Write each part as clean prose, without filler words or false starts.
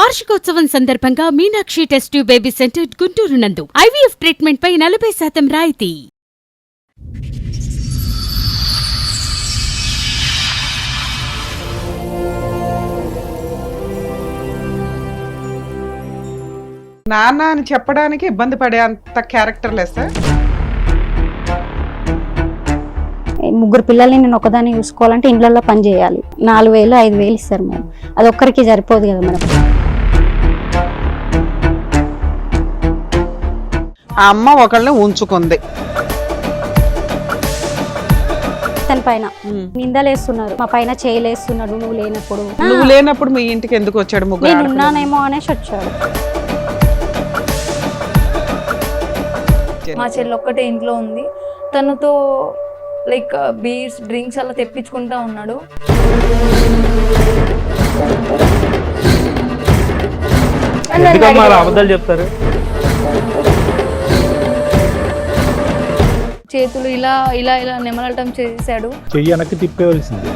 వార్షికోత్సవం సందర్భంగా Meenakshi test tube baby centre Guntur నందు IVF ట్రీట్మెంట్ పై 40% రాయితీ. నాన్న అని చెప్పడానికి ఇబ్బంది పడే అంత క్యారెక్టర్ లెస్. ముగ్గురు పిల్లల్ని నేను ఒకదాన్ని చూసుకోవాలంటే ఇండ్లలో పని చేయాలి. 4,000 5,000 ఇస్తారు మేడం. అది ఒక్కరికి సరిపోదు కదా మేడం. ఆ అమ్మ ఒకళ్ళని ఉంచుకుంది తన పైన నిందలేస్తున్నారు, మా పైన చేయలేస్తున్నాడు. నువ్వు లేనప్పుడు మీ ఇంటికి ఎందుకు వచ్చాడు? నేను ముగ్గురు ఉన్నానేమో అనేసి వచ్చాడు. మా చెల్లి ఒక్కటే ఇంట్లో ఉంది. తనతో లైక్ బీర్స్ డ్రింక్స్ అలా తెప్పించుకుంటా ఉన్నాడు. అబద్ధాలు చెప్తారు. చేతులు ఇలా ఇలా ఇలా నెమలటం చేశాడు. చెయ్యి వెనక్కి తిప్పేవలసింది.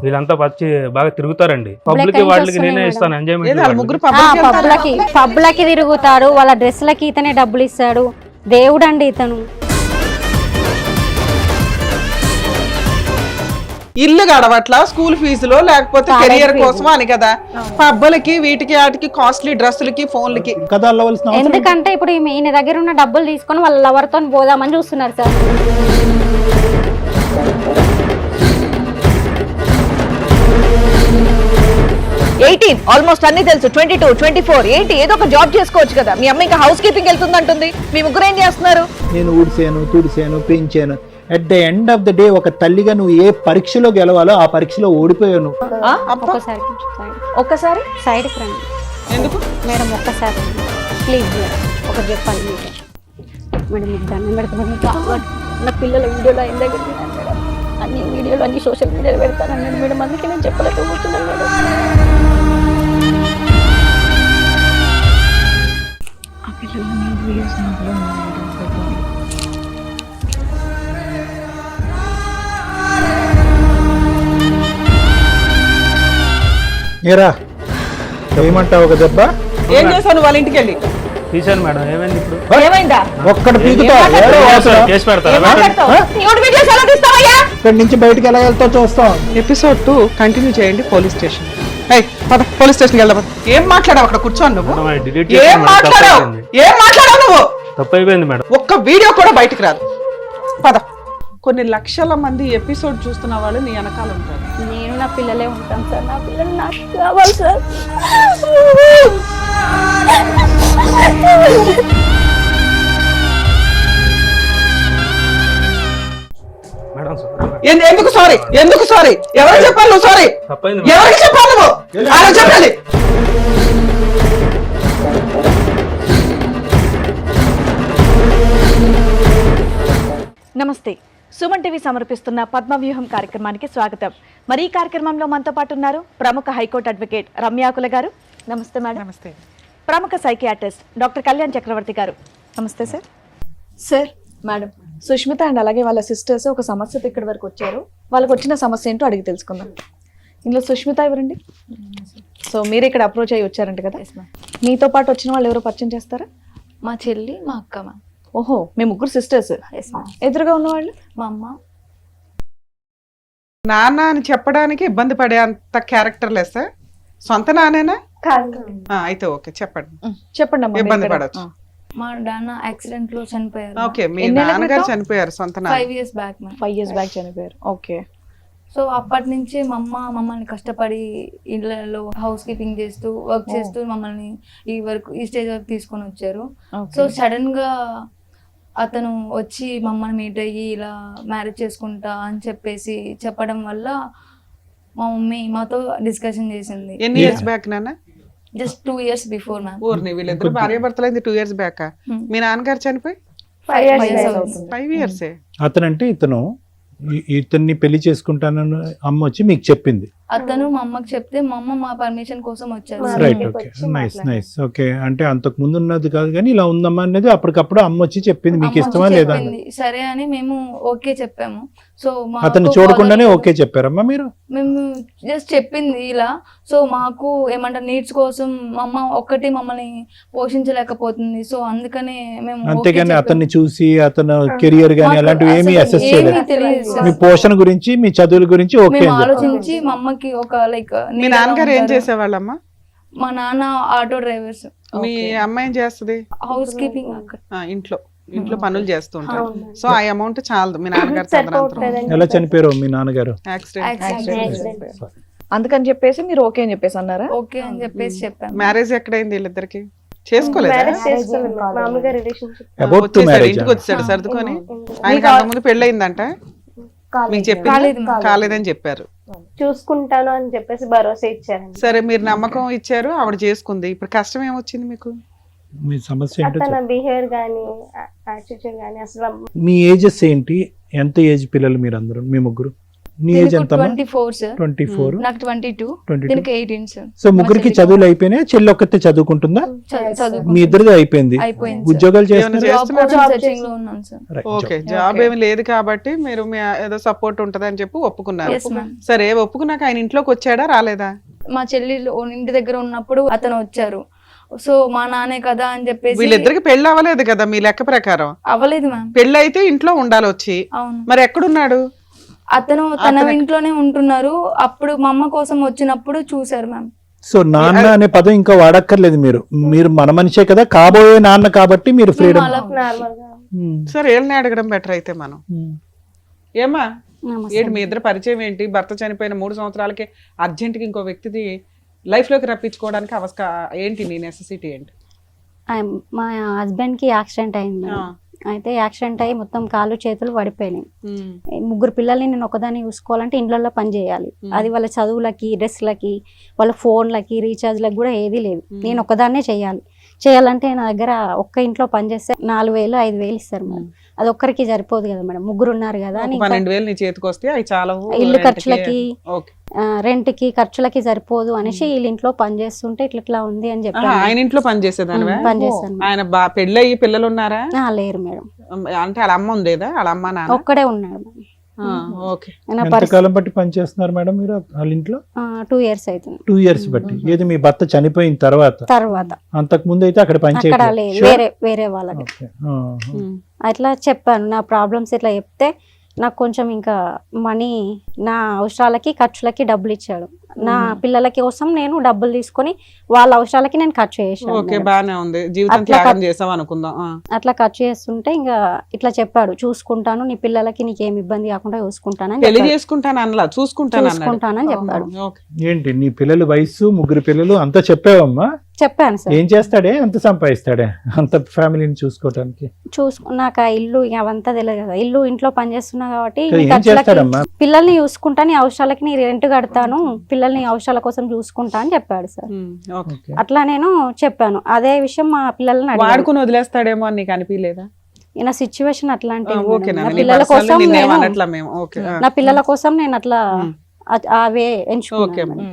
వీళ్ళంతా వచ్చి బాగా తిరుగుతారండి. పబ్లిక్ వాళ్ళకి నేనే ఇస్తాను ఎంజాయ్మెంట్. ముగ్గురు పబ్లకి తిరుగుతాడు. వాళ్ళ డ్రెస్లకి ఇతనే డబ్బులు ఇస్తాడు. దేవుడు అండి ఇతను. ఇల్లు గడవట్లా, స్కూల్ ఫీజులో లేకపోతే కెరియర్ కోసం అని కదా. పబ్బలకి వీటికి వాటికి కాస్ట్లీ డ్రెస్సులకి ఫోన్లకి కదా అల్లవలసిన. ఎందుకంటే ఇప్పుడు ఈయన దగ్గర ఉన్న డబ్బులు తీసుకొని వాళ్ళ లవర్తో పోదామని చూస్తున్నారు సార్. ఆల్మోస్ట్ అన్ని తెలుసు. 22, 24, 80 ఏదో ఒక జాబ్ చేసుకోవచ్చు కదా. మీ అమ్మ ఇంకా హౌస్ కీపింగ్ వెళ్తుందంటుంది. మీ ముగ్గురు ఏం చేస్తున్నారు? నేను ఊడిసాను, తుడిసాను, పెంచాను. At the end of the day ఒక తల్లిగా నువ్వు ఏ పరీక్షలో గెలవాలో ఆ పరీక్షలో ఓడిపోయావు. ఒక్కసారి ఒక్కసారి సైడ్కి రండి. ఎందుకు మేడం ఒక్కసారి ప్లీజ్ మేడం ఒకటి చెప్పాలి మీకు. మేడం మీకు దండం పెడతాను. నా పిల్లల వీడియోలో ఆయన దగ్గర మేడం అన్ని వీడియోలు అన్ని సోషల్ మీడియాలో పెడతానన్నాడు మేడం. అందుకే నేను చెప్పలేకపోతున్నాను మేడం. ఆ పిల్లలు వీడియోస్ ఏరా ఏమంటావు? ఒక దెబ్బ ఏం చేశాను వాళ్ళ ఇంటికి వెళ్ళి? తీసాను మేడం. ఏమైంది ఇప్పుడు? ఏమైందా? ఒక్కటి పీకుతావు. కేసు పెడతారా? ఇక్కడి నుంచి బయటకు ఎలా వెళ్తావు చూస్తాం. ఎపిసోడ్ 2 కంటిన్యూ చేయండి. Police station. పోలీస్ స్టేషన్కి వెళ్దాం. ఏం మాట్లాడావు అక్కడ కూర్చోను నువ్వు? ఏం మాట్లాడావు నువ్వు? తప్పు అయిపోయింది మేడం. ఒక్క వీడియో కూడా బయటకు రాదు. పద. కొన్ని లక్షల మంది ఎపిసోడ్ చూస్తున్న వాళ్ళు నీ వెనకాల ఉంటారు. నేను నా పిల్లలే ఉంటాం సార్. నా పిల్లలు నాకు కావాలి సార్. మేడం ఎందుకు సారీ? ఎందుకు సారీ? ఎవరికి చెప్పాలి నువ్వు? సారీ తప్పైంది. ఎవరికి చెప్పాలి నువ్వు? ఆయన చెప్పాలి. నమస్తే. సుమన్ టీవీ సమర్పిస్తున్న పద్మవ్యూహం కార్యక్రమానికి స్వాగతం. మరి ఈ కార్యక్రమంలో మనతో పాటు ఉన్నారు ప్రముఖ హైకోర్టు అడ్వకేట్ రమ్యాకుల గారు. నమస్తే మేడం. నమస్తే. ప్రముఖ సైకియాట్రిస్ట్ డాక్టర్ కళ్యాణ్ చక్రవర్తి గారు. నమస్తే sir. Sir madam Sushmita and అలాగే వాళ్ళ సిస్టర్స్ ఒక సమస్యతో ఇక్కడి వరకు వచ్చారు. వాళ్ళకి వచ్చిన సమస్య ఏంటో అడిగి తెలుసుకుందాం. ఇందులో సుష్మిత ఎవరండి? సో మీరు ఇక్కడ అప్రోచ్ అయ్యి వచ్చారంట కదా. మీతో పాటు వచ్చిన వాళ్ళు ఎవరో పరిచయం చేస్తారా? మా చెల్లి మా అక్క మ్యామ్. ఓహో, మీ ముగ్గురు సిస్టర్స్. ఎదురుగా ఉన్నవాళ్ళు మా అమ్మ. నాన్న అని చెప్పడానికి ఇబ్బంది పడే అంత క్యారెక్టర్ లెస్. సొంత నానేనా? అయితే ఓకే, చెప్పండి. చెప్పండి అమ్మా. ఇబ్బంది పడవచ్చు. మా నాన్న యాక్సిడెంట్ లో చనిపోయారు. ఓకే, మీ నాన్నగారు చనిపోయారు సొంత నాన్న. 5 years back ma'am. 5 years back చనిపోయారు. ఓకే. సో అప్పటి నుంచి మా అమ్మ మమ్మల్ని కష్టపడి ఇళ్ళలో హౌస్ కీపింగ్ చేస్తూ వర్క్ చేస్తూ మమ్మల్ని ఈ స్టేజ్ వరకు తీసుకొని వచ్చారు. సో సడన్ గా అతను వచ్చి మమ్మల్ని మీట్ అయ్యి ఇలా మ్యారేజ్ చేసుకుంటా అని చెప్పేసి చెప్పడం వల్ల మా మమ్మీ మాతో డిస్కషన్ చేసింది. ఎన్ని ఇయర్స్ బ్యాక్ నాన్న? Just 2 years before ma'am. ఊరిని వీళ్ళిద్దరు భార్య భర్తలైంది 2 years బ్యాక్. మీ నాన్నగారు చనిపోయి 5 years అవుతుంది. 5 years. అతనంటే ఇతన్ని పెళ్లి చేసుకుంటానని అమ్మ వచ్చి మీకు చెప్పింది. అతను మా అమ్మకి చెప్తే మా అమ్మ మా పర్మిషన్ కోసం వచ్చారు sir. Right, okay, nice nice, okay. అంటే అంతకు ముందు ఉన్నది కాదు కానీ ఇలా ఉందమ్మా అనేది అప్పటికప్పుడు అమ్మ వచ్చి చెప్పింది, మీకు అమ్మ ఇష్టమా వచ్చి లేదా చెప్పింది. సరే అని మేము ఓకే చెప్పాము. సో అతను చూడకుండానే ఓకే చెప్పారమ్మా మీరు? మేము జస్ట్ చెప్పింది ఇలా. సో మాకు ఏమంటారు నీడ్స్ కోసం మా అమ్మ ఒక్కటి మమ్మల్ని పోషించలేకపోతుంది. సో అందుకనే మేము okay అంతేగాని చెప్పాము. అతన్ని చూసి అతను కెరియర్ గానీ మాకు అలాంటివి ఏమీ అసలు అసెస్ ఏమీ చేయలేదు. తెలియదు సార్. మీ పోషణ గురించి మీ చదువుల గురించి ఓకే మేము అని చెప్పారు. ఆలోచించి మా అమ్మకి ఒక లైక్ మీ నాన్నగారు ఏం చేసేవాళ్ళమ్మా? మా నాన్న ఆటో డ్రైవర్స్, మీ అమ్మ ఏం చేస్తుంది? హౌస్ కీపింగ్ అక్కడ. ఇంట్లో పనులు చేస్తూ ఉంటారు. సో ఆ అమౌంట్ చాలదు మీ నాన్నగారు తదనంతరం ఎలా చనిపోయారు మీ నాన్నగారు? యాక్సిడెంట్. అందుకని చెప్పేసి మీరు ఓకే అని చెప్పేసి అన్నారా? ఓకే అని చెప్పేసి చెప్పాను. మ్యారేజ్ ఎక్కడైంది వీళ్ళిద్దరికి? చేసుకోలేదా? అబౌట్ టు వచ్చేసాడు, మ్యారేజ్. ఇంటికి వచ్చాడు సర్దుకొని. ఆయనకి అంతకుముందు పెళ్లి అయిందంట, మీకు కాలేదు చెప్పింది మా. కాలేదని చెప్పారు. చూసుకుంటాను అని చెప్పేసి భరోసా ఇచ్చారండి. సరే మీరు నమ్మకం ఇచ్చారు, ఆవిడ చేసుకుంది. ఇప్పుడు కష్టం ఏమొచ్చింది మీకు? మీ సమస్య ఏంటో తన చెప్పండి. బిహేవియర్ గానీ యాటిట్యూడ్ గానీ అసలు మీ ఏజెస్ ఏంటి? ఎంత ఏజ్ పిల్లలు మీరు అందరూ, మీ ముగ్గురు? నీ ఏజ్ ఎంత? 24 సార్. 24. నాకు 22, 22. దీనికి 18 సార్. సో ముగ్గురికి చదువులు అయిపోయినాయి, చెల్లి ఒక్కతే చదువుకుంటుందా? మీ ఇద్దరిది అయిపోయింది. అయిపోయింది. ఉద్యోగాలు ఏమైనా చేస్తున్నారు? జాబ్ సెర్చింగ్ లో ఉన్నాను సార్. Right, ఓకే, జాబ్ ఏమి లేదు కాబట్టి మీరు మీ ఏదో సపోర్ట్ ఉంటది అని చెప్పి ఒప్పుకున్నారు. Yes, ma'am. సరే, ఒప్పుకున్నాక ఆయన ఇంట్లోకి వచ్చాడా రాలేదా? మా చెల్లి ఇంటి దగ్గర ఉన్నప్పుడు అతను వచ్చారు. సో మా నాన్నే కదా అని చెప్పేసి. వీళ్ళిద్దరికి పెళ్లి అవ్వలేదు కదా మీ లెక్క ప్రకారం? అవ్వలేదు మ్యామ్. పెళ్లి అయితే ఇంట్లో ఉండాలి వచ్చి. అవును. మరి ఎక్కడున్నాడు? అతను తన ఇంట్లోనే ఉంటున్నారు. అప్పుడు మా అమ్మ కోసం వచ్చినప్పుడు చూసారు మ్యామ్. సో నాన్న అనే పదం ఇంకా వాడక్కర్లేదు మీరు. మీరు మన మనిషే కదా, కాబోయే నాన్న కాబట్టి మీరు ఫ్రీడమ్. నార్మల్ గా సరే, వీళ్ళని అడగడం బెటర్ అయితే మనం. ఏమా ఏంటి మీ ఇద్దరు పరిచయం ఏంటి? భర్త చనిపోయిన 3 సంవత్సరాలకి అర్జెంట్గా ఇంకో వ్యక్తిది లైఫ్ లోకి రప్పించుకోవడానికి ఏంటి నీ నెసెసిటీ ఏంటి? మా హస్బెండ్ కి యాక్సిడెంట్ అయింది మేడం. అయితే యాక్సిడెంట్ అయ్యి మొత్తం కాళ్ళు చేతులు పడిపోయినాయి. ముగ్గురు పిల్లల్ని నేను ఒకదాన్ని చూసుకోవాలంటే ఇండ్లలో పని చేయాలి. అది వాళ్ళ చదువులకి, డ్రెస్లకి, వాళ్ళ ఫోన్లకి, రీఛార్జ్లకి కూడా ఏది లేదు. నేను ఒకదాన్నే చేయాలంటే నా దగ్గర ఒక్క ఇంట్లో పని చేస్తే 4,000 5,000 ఇస్తారు మేడం. అది ఒక్కరికి సరిపోదు కదా మేడం, ముగ్గురు ఉన్నారు కదా అని. 12,000 నీ చేతికి వస్తే అవి చాలా ఇల్లు ఖర్చులకి, రెంట్ కి, ఖర్చులకి సరిపోదు అనేసి వీళ్ళ ఇంట్లో పని చేస్తుంటే ఇట్లా ఉంది అని చెప్పాను. ఆయన ఇంట్లో పని చేసేదానివా? పని చేస్తాను. ఆయన పెళ్ళయి పిల్లలు ఉన్నారా? లేరు మేడం. అంటే వాళ్ళ అమ్మ ఉండేదా? వాళ్ళ అమ్మ నాన్న ఒక్కడే ఉన్నాడు మేడం. ఓకే. ఎంతకాలం బట్టి పని చేస్తున్నారు మేడం మీరు వాళ్ళ ఇంట్లో? 2 years అవుతుంది. 2 years బట్టి. ఏది మీ భర్త చనిపోయిన తర్వాత? అంతకు ముందు అయితే అక్కడ పని అక్కడ చేయలేదు. లేదు, వేరే వాళ్ళకి. అట్లా చెప్పాను నా ప్రాబ్లమ్స్. ఇట్లా చెప్తే నాకు కొంచెం ఇంకా మనీ, నా అవసరాలకి ఖర్చులకి డబ్బులు ఇచ్చాడు. నా పిల్లల కోసం నేను డబ్బులు తీసుకొని వాళ్ళ అవసరాలకి నేను ఖర్చు చేశాను. ఓకే, బానే ఉంది. జీవితం త్యాగం చేసాం అనుకుందాం. అట్లా ఖర్చు చేస్తుంటే ఇంకా ఇట్లా చెప్పాడు, చూసుకుంటాను, నీ పిల్లలకి నీకేం ఇబ్బంది కాకుండా చూసుకుంటానని పెళ్లి చేసుకుంటాను అనలా, చూసుకుంటానని చెప్పాడు. ఏంటి నీ పిల్లల వయసు, ముగ్గురు పిల్లలు అంతా చెప్పావమ్మా? చెప్పాను సార్. ఏం చేస్తాడే, ఎంత సంపాదిస్తాడే అంత ఫ్యామిలీని చూసుకోవడానికి? నాకు ఆ ఇల్లు అవంతా తెలియదు కదా. ఇంట్లో పని చేస్తున్నా కాబట్టి ఏం చేస్తాడమ్మా? పిల్లల్ని చూసుకుంటా, నీ అవసరాలకి నీ రెంట్ కడతాను, పిల్లల్ని అవసరాల కోసం చూసుకుంటా అని చెప్పాడు సార్. అట్లా నేను చెప్పాను. అదే విషయం మా పిల్లల్ని వాడుకుని వదిలేస్తాడేమో అని నీకు అనిపించలేదా? నా సిచ్యువేషన్ అట్లాంటి. నా పిల్లల కోసం నేను అట్లా అవే ఎంచుకున్నాను.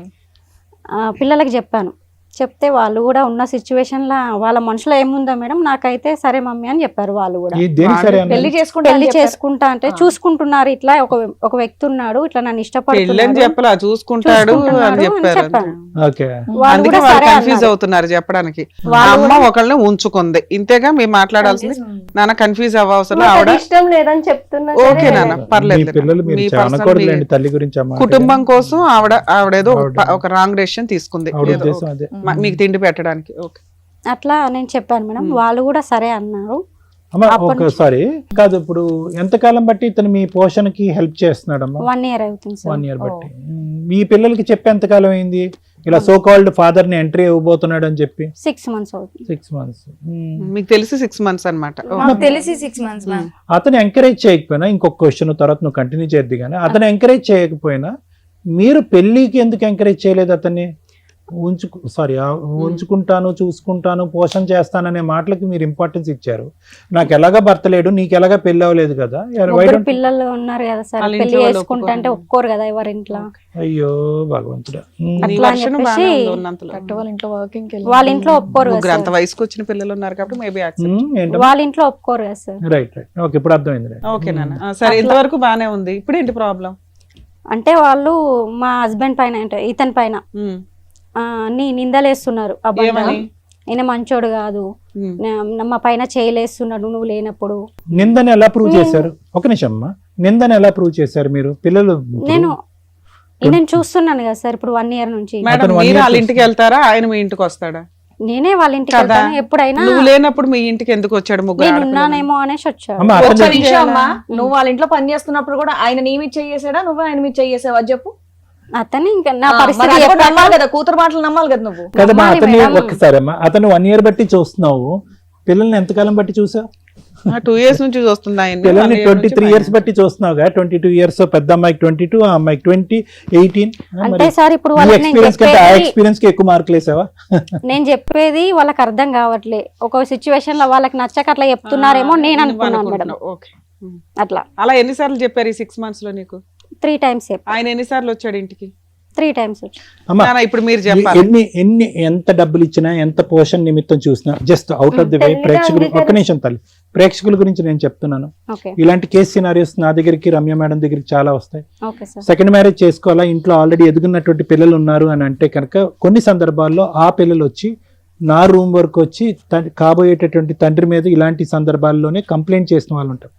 పిల్లలకి చెప్పాను. చెప్తే వాళ్ళు కూడా ఉన్న సిచ్యువేషన్ లా వాళ్ళ మనసులో ఏముందో మేడం, నాకైతే సరే మమ్మీ అని చెప్పారు. వాళ్ళు కూడా పెళ్లి చేసుకుంటా అంటే చూసుకుంటున్నారు, ఇట్లా ఒక వ్యక్తి ఉన్నాడు, ఇట్లా నన్ను ఇష్టపడుతున్నాడు, చూసుకుంటాడు అని చెప్పారు. కన్ఫ్యూజ్ అవుతున్నారు చెప్పడానికి. అమ్మ ఒకళ్ళని ఉంచుకుంది, ఇంతేగా మీరు మాట్లాడాల్సింది. నాన్న కన్ఫ్యూజ్ అవ్వవసరం, ఆవిడ ఇష్టం లేదని చెప్తున్నా. ఓకే నాన్న, పర్లేదు. తల్లి గురించి కుటుంబం కోసం ఆవిడేదో ఒక రాంగ్ డెసిషన్ తీసుకుంది మీకు తిండి పెట్టడానికి. అట్లా నేను చెప్పాను మేడం. వాళ్ళు కూడా సరే అన్నారు. ఒకసారి కాదు, ఇప్పుడు ఎంతకాలం బట్టి ఇతను మీ పోషణకి హెల్ప్ చేస్తున్నాడమ్మా? 1 year అవుతుంది సార్. 1 year బట్టి. మీ పిల్లలకి చెప్పి ఎంతకాలం అయింది ఇలా సో కాల్డ్ ఫాదర్ ని ఎంట్రీ ఇవ్వబోతున్నాడు అని చెప్పి? 6 months అవుతుంది. 6 months. మీకు తెలిసి 6 months అన్నమాట. తెలిసి 6 months మ్యామ్. అతను ఎంకరేజ్ చేయకపోయినా, ఇంకొక క్వశ్చన్ తర్వాత నువ్వు కంటిన్యూ చేద్ది కానీ, అతను ఎంకరేజ్ చేయకపోయినా మీరు పెళ్లికి ఎందుకు ఎంకరేజ్ చేయలేదు అతన్ని? ఉంచుకుంటాను, చూసుకుంటాను, పోషణ చేస్తాననే మాటలకి మీరు ఇంపార్టెన్స్ ఇచ్చారు. నాకు ఎలాగా భర్త లేడు, నీకు ఎలాగా పెళ్లి అవ్వలేదు కదా, ముగ్గురు పిల్లలు ఉన్నారు కదా సార్, వాళ్ళ పెళ్లి ఇంట్లో వాళ్ళు చేసుకుంటా అంటే ఒప్పుకోరు కదా ఎవరి ఇంట్లో. అయ్యో భగవంతుడా. నీ అట్లా అని వర్షం చెప్పేసి బాగానే ఉంది ఉన్నంతలో. కరెక్ట్, వాళ్ళ ఇంట్లో వర్కింగ్ వాళ్ళ ఇంట్లో ఒప్పుకోరు కదా ముగ్గురు అంత సార్. వయసుకు వచ్చిన పిల్లలు ఉన్నారు కాబట్టి మేబీ యాక్సెప్ట్. వాళ్ళ ఇంట్లో ఒప్పుకోరు కదా సార్. రైట్ రైట్, ఓకే ఇప్పుడు అర్థమైంది. ఓకే నాన్న, సరే ఇంతవరకు బానే ఉంది. ఇప్పుడు ఏంటి ప్రాబ్లం? అంటే వాళ్ళు మా హస్బెండ్ పైన అంటే ఇతని పైన అన్ని నిందలేస్తున్నారు. ఏమని? ఈయన మంచోడు కాదు, మా పైన చేయలేస్తున్నాడు నువ్వు లేనప్పుడు. నిందని ఎలా ప్రూవ్ చేశారు? ఒక నిమిషం అమ్మా, నిందని ఎలా ప్రూవ్ చేశారు మీరు? పిల్లలు నేను చూస్తున్నాను కదా సార్ ఇప్పుడు 1 year నుంచి. మేడం మీరు వాళ్ళ ఇంటికి వెళ్తారా, ఆయన మీ ఇంటికి వస్తాడా? నేనే వాళ్ళ ఇంటికి కదా. వెళ్తాను ఎప్పుడైనా. నువ్వు లేనప్పుడు మీ ఇంటికి ఎందుకు వచ్చాడు? ముగ్గురు నేను ఆడపిల్లలు. ఉన్నానేమో అనేసి వచ్చాడు. అమ్మా, ఒక్క అతను- నిమిషం అమ్మా, నువ్వు వాళ్ళ ఇంట్లో పని చేస్తున్నప్పుడు కూడా ఆయన నీ మీద చేసాడా, నువ్వు ఆయన మీద చేసావా చెప్పు. అతను ఇంకా నా మరి పరిస్థితి అది కూడా ఎప్పుడైనా- నమ్మాలి కదా, కూతురు మాటలు నమ్మాలి కదా నువ్వు. కదమ్మా, నమ్మాలి అతన్ని మేడం. ఒక్కసారి అమ్మా, అతను 1 year బట్టి చూస్తున్నావు, పిల్లల్ని ఎంతకాలం బట్టి చూసావు? 2 years నుంచి చూస్తుంది ఆయన. పిల్లల్ని 23 years బట్టి చూస్తున్నావుగా. 22 years, పెద్ద అమ్మాయికి 22, ఆ అమ్మాయికి 20, 18. అంటే సార్ ఇప్పుడు ఈ వాళ్ళకి నేను ఎక్స్పీరియన్స్ కంటే ఆ చెప్పేది ఎక్స్పీరియన్స్ కి ఎక్కువ మార్కులు వేసావా? నేను చెప్పేది వాళ్ళకి అర్థం కావట్లే. ఒక సిచ్యువేషన్ లో వాళ్ళకి నచ్చక అట్లా చెప్తున్నారేమో నేను అనుకున్నాను మేడం. ఓకే, అట్లా అలా ఎన్నిసార్లు చెప్పారు ఈ 6 months లో నీకు? 3 times ఆయన ఎన్నిసార్లు వచ్చాడు ఇంటికి? 3 times అమ్మా, నాన్న, ఇప్పుడు మీరు చెప్పాలి. ఎంత డబ్బులు ఇచ్చినా, ఎంత పోషణ నిమిత్తం చూసినా, just out of the way ప్రేక్షకులు, ఒక్క నిమిషం తల్లి, ప్రేక్షకుల గురించి నేను చెప్తున్నాను. ఓకే ఇలాంటి కేసు సినారియోస్ నా దగ్గరికి, రమ్య మేడం దగ్గరికి చాలా వస్తాయి. Okay sir. సెకండ్ మ్యారేజ్ చేసుకోవాలా, ఇంట్లో ఆల్రెడీ ఎదుగున్నటువంటి పిల్లలు ఉన్నారు అని అంటే కనుక కొన్ని సందర్భాల్లో ఆ పిల్లలు వచ్చి నా రూమ్ వరకు వచ్చి కాబోయేటటువంటి తండ్రి మీద ఇలాంటి సందర్భాల్లోనే కంప్లైంట్ చేసిన వాళ్ళు ఉంటారు,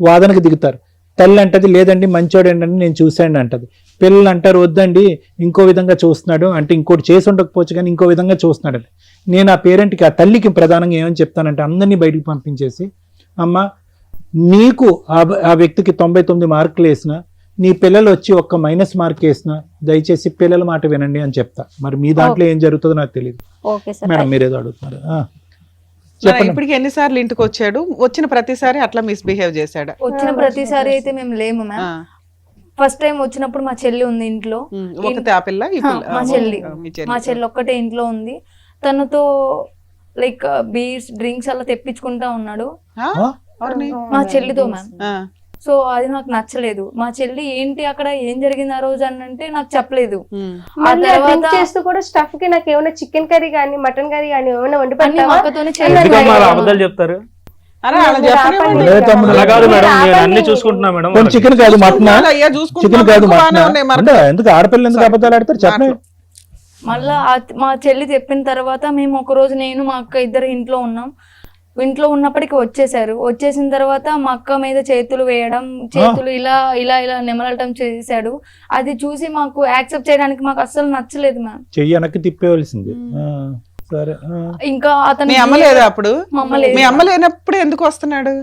వాదనకు దిగుతారు. తల్లి అంటది లేదండి మంచోడండి అని నేను చూశాను అంటది. పిల్లలు అంటారు వద్దండి ఇంకో విధంగా చూస్తున్నాడు అంటే, ఇంకోటి చేసి ఉండకపోవచ్చు కానీ ఇంకో విధంగా చూస్తున్నాడు అని. నేను ఆ పేరెంట్కి, ఆ తల్లికి ప్రధానంగా ఏమని చెప్తానంటే, అందరినీ బయటికి పంపించేసి, అమ్మ నీకు ఆ వ్యక్తికి 99 మార్కులు వేసిన, నీ పిల్లలు వచ్చి ఒక్క మైనస్ మార్క్ వేసిన, దయచేసి పిల్లల మాట వినండి అని చెప్తా. మరి మీ దాంట్లో ఏం జరుగుతుందో నాకు తెలియదు. Okay sir. మేడం మీరేదో అడుగుతున్నారు. నాన్న, ఇప్పటికి ఎన్నిసార్లు ఇంటికి వచ్చాడు? వచ్చిన ప్రతిసారి అట్లా మిస్బిహేవ్ చేశాడా? వచ్చిన ప్రతిసారి అయితే మేము లేము మ్యామ్. ఫస్ట్ టైం వచ్చినప్పుడు మా చెల్లి ఉంది ఇంట్లో. ఒకతే ఆ పిల్ల, ఈ పిల్ల? మా చెల్లి మీ మా చెల్లి ఒక్కటే ఇంట్లో ఉంది. తనతో లైక్ బీర్స్ డ్రింక్స్ అలా తెప్పించుకుంటా ఉన్నాడు ఎవరిని? మా చెల్లితో మ్యామ్. ఆ. సో అది నాకు నచ్చలేదు. మా చెల్లి ఏంటి అక్కడ ఏం జరిగింది ఆ రోజు అని అంటే నాకు చెప్పలేదు. ఆ తర్వాత చేస్తూ కూడా స్టఫ్ కి నాకు ఏమైనా చికెన్ కర్రీ గానీ మటన్ కర్రీ గానీ ఏమైనా వండి అన్ని పెట్టావా? అక్కతోనే ఎందుకమ్మా అలా అబద్ధాలు చెప్తారు? అరే, అలా చెప్పలేము. లేదు తమ్ముడు. అలా కాదు మేడం, నేను అన్ని చూసుకుంటున్నా మేడం. కొంచెం చికెన్ కాదు మటనా, అయ్యా, చికెన్ చూసుకుంటున్నాం, కాదు ఎక్కువ బాగానే మటనా. ఉన్నాయి మరి. అంటే ఎందుకు ఆడపిల్లలు ఎందుకు అబద్ధాలు ఆడతారు చెప్పండి. మళ్ళా మా చెల్లి చెప్పిన తర్వాత మేము ఒక రోజు నేను మా అక్క ఇద్దరు ఇంట్లో ఉన్నాం. ఇంట్లో ఉన్నప్పటికీ వచ్చేసారు. వచ్చేసిన తర్వాత మా అక్క మీద చేతులు వేయడం, చేతులు ఇలా ఇలా ఇలా నెమలటం చేశాడు. అది చూసి మాకు యాక్సెప్ట్ చేయడానికి మాకు అస్సలు నచ్చలేదు మ్యామ్. చెయ్యి వెనక్కి తిప్పేవలసింది. సరే. ఇంకా అతను మీ అమ్మ లేదా అప్పుడు? మా అమ్మ లేదు. మీ అమ్మ లేనప్పుడు ఎందుకు వస్తున్నాడు?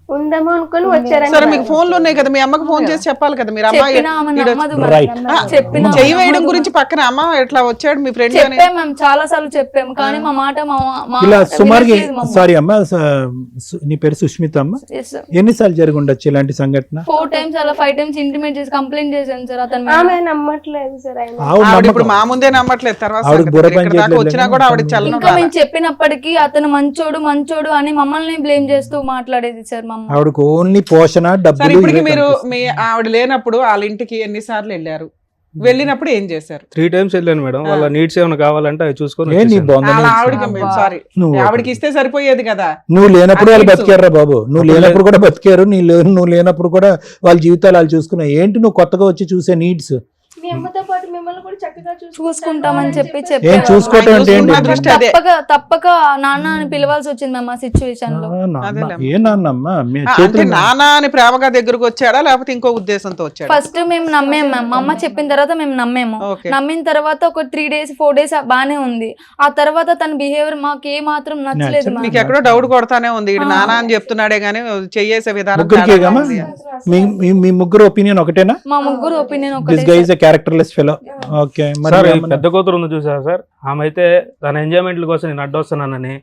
ఉందేమో అనుకుని వచ్చారని. సరే, మీకు ఫోన్లు ఉన్నాయి కదా, మీ అమ్మకి ఫోన్ చేసి చెప్పాలి కదా. మీరు అమ్మాయి చెప్పినా ఆమె నమ్మదు Right. మ్యామ్. చెప్పినా చెయ్యి వేయడం గురించి పక్కన అమ్మ ఎట్లా వచ్చాడు మీ ఫ్రెండ్ అని చెప్పాం మ్యామ్, చాలా సార్లు చెప్పాము. కానీ మా మాట ఇలా సుమారుగా, సారీ అమ్మా, నీ పేరు సుష్మిత అమ్మ, ఎన్నిసార్లు జరిగి ఉండొచ్చు ఇలాంటి సంఘటన? 4 times అలా 5 times ఇంటిమేట్ చేసి కంప్లైంట్ చేశాను సార్ అతను. ఆమె నమ్మట్లేదు సార్ ఆయన. ఆవిడ ఆవిడ ఇప్పుడు నమ్మకం. మా ముందే నమ్మట్లేదు. తర్వాత ఆవిడ సంగతి. బుర్ర పని ఇక్కడ దాకా చేయట్లేదు వచ్చినా కానీ కూడా ఆవిడ చల్లన ఇంకా మేము చెప్పినప్పటికీ అతను మంచోడు మంచోడు అని మమ్మల్ని బ్లేమ్ చేస్తూ మాట్లాడేది సార్ మా అమ్మ. ఆవిడకు ఓన్లీ పోషణ, సరే, డబ్బులు ఇప్పటికి ఇవే మీరు కనిపిస్తాయి. మీ ఆవిడ లేనప్పుడు వాళ్ళ ఇంటికి ఎన్నిసార్లు వెళ్ళారు? వెళ్ళినప్పుడు ఏం చేశారు? 3 times వెళ్ళాను మేడం. వాళ్ళ నీడ్స్ ఏమైనా కావాలంటే అవి చూసుకొని ఏ నీ వచ్చేసాను. బొంద అలా నీడ్స్? ఆవిడకి సారీ, నువ్వు ఆవిడకి ఇస్తే సరిపోయేది కదా. నువ్వు లేనప్పుడు వాళ్ళు ఆ నీడ్స్. బతికారా బాబు? నువ్వు లేనప్పుడు కూడా బతికారు. నువ్వు లేనప్పుడు కూడా వాళ్ళ జీవితాలు వాళ్ళు చూసుకున్నావు. ఏంటి నువ్వు కొత్తగా వచ్చి చూసే నీడ్స్? మీ అమ్మతో పాటు మిమ్మల్ని కూడా చక్కగా చూసుకుంటామని చెప్పి ఏం చెప్పారు. చూసుకోవటం అంటే ఏంటి? చూసుకున్న దృష్టి అదే. తప్పక నాన్న అని పిలవాల్సి వచ్చింది మ్యామ్ ఆ సిచ్యువేషన్ లో. ఏ నాన్నమ్మా మీ అంటే చేతులు నానా అని ప్రేమగా దగ్గరకు వచ్చాడా లేకపోతే ఇంకో ఉద్దేశంతో వచ్చాడా? ఫస్ట్ మేము నమ్మేం మ్యామ్. మా అమ్మ చెప్పిన తర్వాత మేము నమ్మేము. Okay. నమ్మిన తర్వాత ఒక 3 days 4 days బానే ఉంది. ఆ తర్వాత తన బిహేవియర్ మాకు ఏ మాత్రం నచ్చలేదు మ్యామ్. మీకు ఎక్కడో డౌట్ కొడతానే ఉంది. ఇడు నానా అని చెప్తున్నాడే గానీ చేసే విధానం ముగ్గురికి తేడాగా ఉంది. మీ ముగ్గురు ఒపీనియన్ ఒకటేనా? మా ముగ్గురు ఒపీనియన్ దిస్ ఒకటే guy is a characterless fellow. Okay, sir ఈ పెద్ద కూతురు ఉంది చూసారా సార్, ఆమె అయితే తన ఎంజాయ్మెంట్ కోసం నేను అడ్డొస్తున్నానని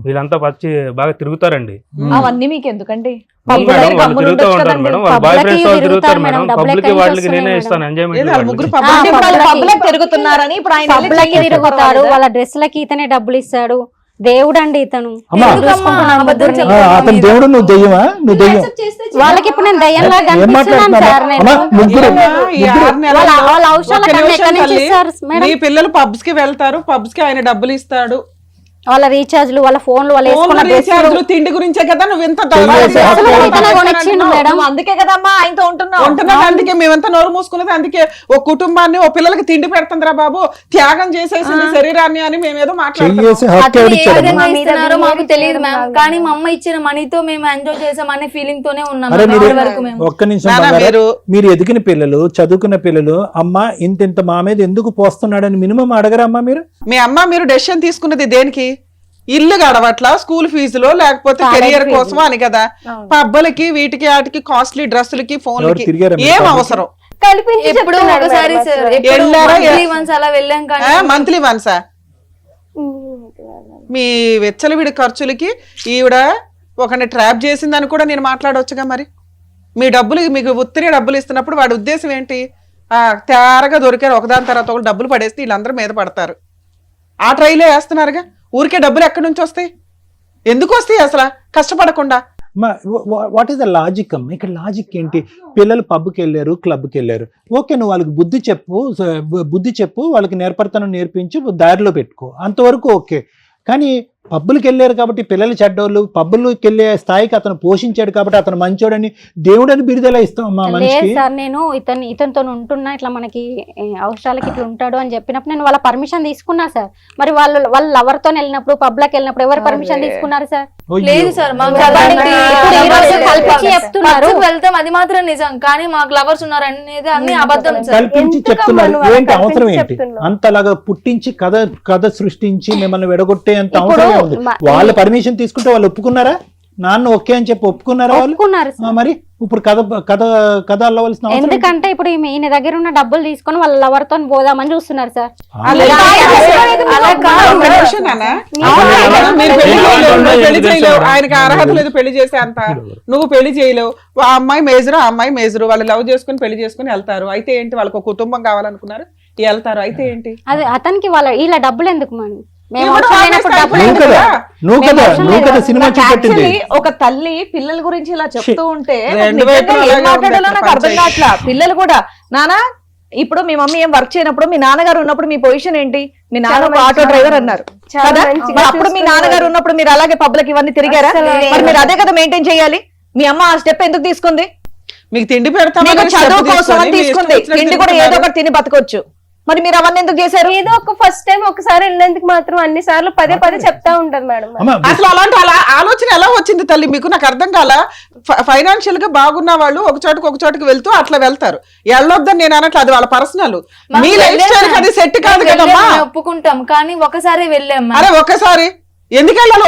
వీళ్ళంతా వచ్చి బాగా తిరుగుతారండి. అవన్నీ మీకు ఎందుకండి? మేడం వాళ్ళు తిరుగుతూ ఉంటారు మేడం, వాళ్ళ బాయ్ ఫ్రెండ్స్ వాళ్ళు తిరుగుతారు మేడం. పబ్లిక్ వాళ్ళకి నేనే ఇస్తాను ఏదో ఎంజాయ్మెంట్. ముగ్గురు అంటే వాళ్ళు పబ్లిక్ తిరుగుతున్నారని ఇప్పుడు ఆయన వెళ్ళి పబ్లకి చెక్ తిరుగుతాడు, చేసుకోవాలి వాళ్ళ డ్రెస్లకి ఇతనే డబ్బులు ఇస్తాడు. దేవుడు అండి ఇతను. అమ్మా, అతను దేవుడు, నువ్వు దెయ్యమా? నువ్వు దెయ్యం. వాళ్ళకి ఇప్పుడు నేను దయ్యంలా ఏం కనిపిస్తున్నాను మాట్లాడుతున్నా? సార్ నేను. అమ్మా, ముగ్గురు ఈ 6 నెలల్లో వాళ్ళ అవసరాలకు ఒక్క అన్ని నిమిషం ఎక్కడి నుంచి తల్లి, ఇస్తారు మేడం? మీ పిల్లలు పబ్స్ కి వెళ్తారు, పబ్స్ కి ఆయన డబ్బులు ఇస్తాడు. వాళ్ళ రీఛార్జ్లు, వాళ్ళ ఫోన్లు, వాళ్ళు వేసుకున్న రీఛార్జ్లు, తిండి గురించే కదా నువ్వు ఇంత ఇతనే కొనిచ్చిండు మేడం. నువ్వు అందుకే కదమ్మా ఆయనతో ఉంటున్నావు. ఉంటున్నది. అందుకే మేమంతా నోరు మూసుకున్నది. అందుకే ఓ కుటుంబాన్ని, ఓ పిల్లలకి తిండి పెడుతుందిరా బాబు, త్యాగం చేసేసింది శరీరాన్ని అని మేమేదో మాట్లాడుతున్నాం. చెయ్యేసి హక్కు అతను ఏ ఎవరిచ్చాడు? విధంగా ఇస్తున్నారో మాకు తెలియదు మ్యామ్, కానీ మా అమ్మ ఇచ్చిన మనీతో మేము ఎంజాయ్ చేసాం అనే ఫీలింగ్ తోనే ఉన్నాం అరే మీరు ఇప్పటి వరకు మేము. ఒక్క నిమిషం నాన్న, బంగారు. మీరు ఎదిగిన పిల్లలు, చదువుకున్న పిల్లలు, అమ్మ ఇంత మా మీద ఎందుకు పోస్తున్నాడని మినిమం అడగరమ్మా మీరు? మీ అమ్మ మీరు డెసిషన్ తీసుకున్నది దేనికి? ఇల్లు గడవట్లా, స్కూల్ ఫీజులో, లేకపోతే కెరియర్ కోసం అని కదా. పబ్బలకి, వీటికి, వాటికి, కాస్ట్లీ డ్రెస్సులకి, ఫోన్లకి తిరిగారా మీరు ఏం పబ్కి? అవసరం? కల్పించి ఎప్పుడు చెప్తున్నాడు ఒకసారి మేడం సార్, అసలు. ఎప్పుడు వెళ్ళారా? monthly once అలా వెళ్ళాం కానీ మంత్లీ వన్సా? మీ వెచ్చలవిడి ఖర్చులకి ఈవిడ ఒకరిని ట్రాప్ చేసిందని కూడా నేను మాట్లాడవచ్చుగా. మరి మీ డబ్బులు, మీకు ఉత్తినే డబ్బులు ఇస్తున్నప్పుడు వాడి ఉద్దేశం ఏంటి? తేరగా దొరికారు ఒకదాని తర్వాత ఒకటి డబ్బులు పడేస్తే వీళ్ళందరూ మీద పడతారు. ఆ ట్రైలే వేస్తున్నారుగా. ఊరికే డబ్బులు ఎక్కడి నుంచి వస్తాయి? ఎందుకు వస్తాయి అసలు కష్టపడకుండా? వాట్ ఈస్ ద లాజిక్ అమ్మ? ఇక్కడ లాజిక్ ఏంటి? పిల్లలు పబ్కి వెళ్ళారు, క్లబ్కి వెళ్ళారు, ఓకే, నువ్వు వాళ్ళకి బుద్ధి చెప్పు, వాళ్ళకి నేర్పడతనం నేర్పించి దారిలో పెట్టుకో, అంతవరకు ఓకే. కానీ పబ్బులకి వెళ్ళారు కాబట్టి పిల్లలు చెడ్డోళ్ళు, పబ్బులకి వెళ్ళే స్థాయికి అతను పోషించాడు కాబట్టి అతను మంచోడని దేవుడని బిరుదెలా ఇస్తాం మా లేదు మనిషికి? సార్, నేను ఇతనితో ఉంటున్నా, ఇట్లా మనకి అవసరాలకి ఇట్లా ఉంటాడు అని చెప్పినప్పుడు నేను వాళ్ళ పర్మిషన్ తీసుకున్నా సార్. మరి వాళ్ళ లవర్ తో వెళ్ళినప్పుడు, పబ్లకి వెళ్ళినప్పుడు ఎవరు పర్మిషన్ తీసుకున్నారు సార్? లేదు సార్, మాకు కల్పించి చెప్తున్నారు. వెళ్తాం అది మాత్రం నిజం, కానీ మాకు లవర్స్ ఉన్నారు అనేది అన్ని అబద్ధం సార్. కల్పించి చెప్తున్నారు. ఏంటి అవసరం ఏంటి? అంతలాగా పుట్టించి కథ సృష్టించి మిమ్మల్ని విడగొట్టే అంత అవసరం ఉంది? వాళ్ళ పర్మిషన్ తీసుకుంటే వాళ్ళు ఒప్పుకున్నారా? నాన్న ఓకే అని చెప్పి ఒప్పుకున్నారా వాళ్ళు? ఒప్పుకున్నారు సార్. మరి ఇప్పుడు కథ అల్లవలసిన అవసరం ఏంటి? ఎందుకంటే ఇప్పుడు ఈయన దగ్గర ఉన్న డబ్బులు తీసుకొని వాళ్ళ లవర్ తో పోదామని చూస్తున్నారు సార్. అలా కాదు. ఒక్క నిమిషం నాన్న. మీరు పెళ్లి చేయలేవు, నువ్వు పెళ్లి చేయలేవు, ఆయనకి అర్హత లేదు పెళ్లి చేసే అంత. నువ్వు పెళ్లి చేయలేవు. ఆ అమ్మాయి మేజరు, ఆ అమ్మాయి మేజరు, వాళ్ళు లవ్ చేసుకుని పెళ్లి చేసుకుని వెళ్తారు. అయితే ఏంటి? వాళ్ళకి ఒక కుటుంబం కావాలనుకున్నారు, వెళ్తారు. అయితే ఏంటి? అది అతనికి వీళ్ళ డబ్బులు ఎందుకు మనం? మేము ఎవరు అవసరం లేనప్పుడు ఆపేస్తారు? డబ్బులు నువ్వు ఎందుకు? కదా సినిమా చూపెట్టింది. Actually, ఒక తల్లి పిల్లల గురించి ఇలా చెప్తూ ఉంటే రెండు నిజంగా వైపులా ఏం అలాగే మాట్లాడాలో ఉంది నాకు అర్థం ప్రపంచం. కావట్లా. పిల్లలు కూడా నానా, ఇప్పుడు మీ మమ్మీ ఏం వర్క్ చేయనప్పుడు మీ నాన్నగారు ఉన్నప్పుడు మీ పొజిషన్ ఏంటి? మీ నాన్న ఒక ఆటో డ్రైవర్ అన్నారు కదా, మరి అప్పుడు మీ నాన్నగారు ఉన్నప్పుడు మీరు అలాగే పబ్లిక్ ఇవన్నీ తిరిగారా? మరి మీరు అదే కదా మెయింటైన్ చేయాలి. మీ అమ్మ ఆ స్టెప్ ఎందుకు తీసుకుంది? మీకు తిండి పెడతాం, మీకు చదువు కోసం అని తీసుకుంది. తిండి కూడా ఏదో ఒకటి తిని బతకొచ్చు. మరి మీరు అవన్నీ ఎందుకు చేశారు? ఏదో ఒక ఫస్ట్ టైం ఒకసారి వెళ్ళేందుకు మాత్రం అన్ని సార్లు పదే చెప్తా ఉంటది మేడం. అమ్మ, అసలు అలాంటి ఆలోచన ఎలా వచ్చింది తల్లి మీకు? నాకు అర్థం కాల. ఫైనాన్షియల్ గా బాగున్న వాళ్ళు ఒక చోటుకి వెళ్తూ అట్లా వెళ్తారు. వెళ్ళొద్దని నేను అనట్లేదు, అది వాళ్ళ పర్సనల్. మీ లైఫ్ స్టైల్ అది సెట్ కాదు కదమ్మా. ఒప్పుకుంటాం, కానీ ఒకసారి వెళ్ళాం. అరే ఒక్కసారి ఎందుకు వెళ్ళాలి?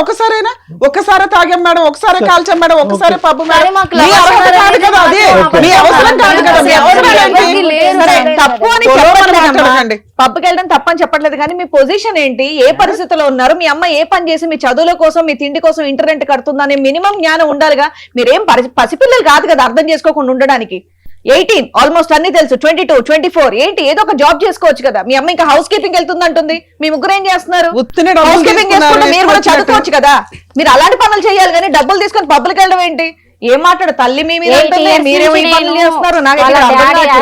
ఒక్కసారే తాగాం మేడం, ఒకసారి కాల్చాం మేడం, ఒకసారి పబ్బు మేడం. మీ అవసరం కాదు కదా అది, మీ అవసరం కాదు కదా. మీ అవసరం ఏంటి? సరే, తప్పు అని చెప్పట్లేదమ్మా. పబ్కి వెళ్ళడం తప్పని చెప్పట్లేదు, కానీ మీ పొజిషన్ ఏంటి? ఏ పరిస్థితిలో ఉన్నారు? మీ అమ్మ ఏ పని చేసి మీ చదువుల కోసం, మీ తిండి కోసం ఇంటర్నెట్ కడుతుందనే మినిమం జ్ఞానం ఉండాలిగా. మీరేం పసిపిల్లలు కాదు కదా అర్థం చేసుకోకుండా ఉండడానికి. 18 ఆల్మోస్ట్ అన్ని తెలుసు. 22, 24 ఏంటి? ఏదో ఒక జాబ్ చేసుకోవచ్చు కదా. మీ అమ్మ ఇంకా హౌస్ కీపింగ్ వెళ్తుంది అంటుంది. మీ ముగ్గురు ఏం చేస్తున్నారు? ఉత్తినే డబ్బులు హౌస్ కీపింగ్ చేసుకుంటే మీరు కూడా తీసుకున్నారు, చదువుకోవచ్చు కదా. మీరు అలాంటి పనులు చేయాలి, కానీ డబ్బులు తీసుకొని పబ్లిక్ వెళ్ళడం ఏంటి? ఏం మాట్లాడు తల్లి మీ మీద ఉంటుంది, మీరేమో ఈ పనులు చేస్తున్నారు. నాకు ఇక్కడ అర్థం కావట్లేదు.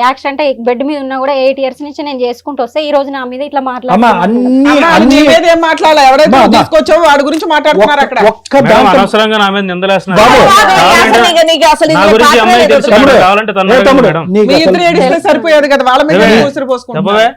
యాక్సిడెంట్ అయ్యి బెడ్ మీద ఉన్నా కూడా 8 years నుంచి నేను చేసుకుంటూ వస్తే ఈ రోజు నా మీద ఇట్లా అమ్మ, మాట్లాడుతున్నాను. నీ మీద ఏం మాట్లాడాలి? ఎవరైతే తీసుకొచ్చావో వాడి గురించి మాట్లాడుతున్నారు అక్కడ. ఒక్క మేడం, దాంట్లో అనవసరంగా నా మీద నిందలేస్తున్నారు. బాబు, నీకు అసలు నా ఇందులో గురించి అమ్మాయి పాత్రే తెలుసు లేదు. మేడం, కావాలంటే తను ఏ అడగండి తమ్ముడు, మేడం. నీకు మీ అసలు- ఇద్దరు ఏడిస్తే సరిపోయేది కదా, వాళ్ళ మీద ఊసిరి పోసుకుంటారు. చెప్పవే.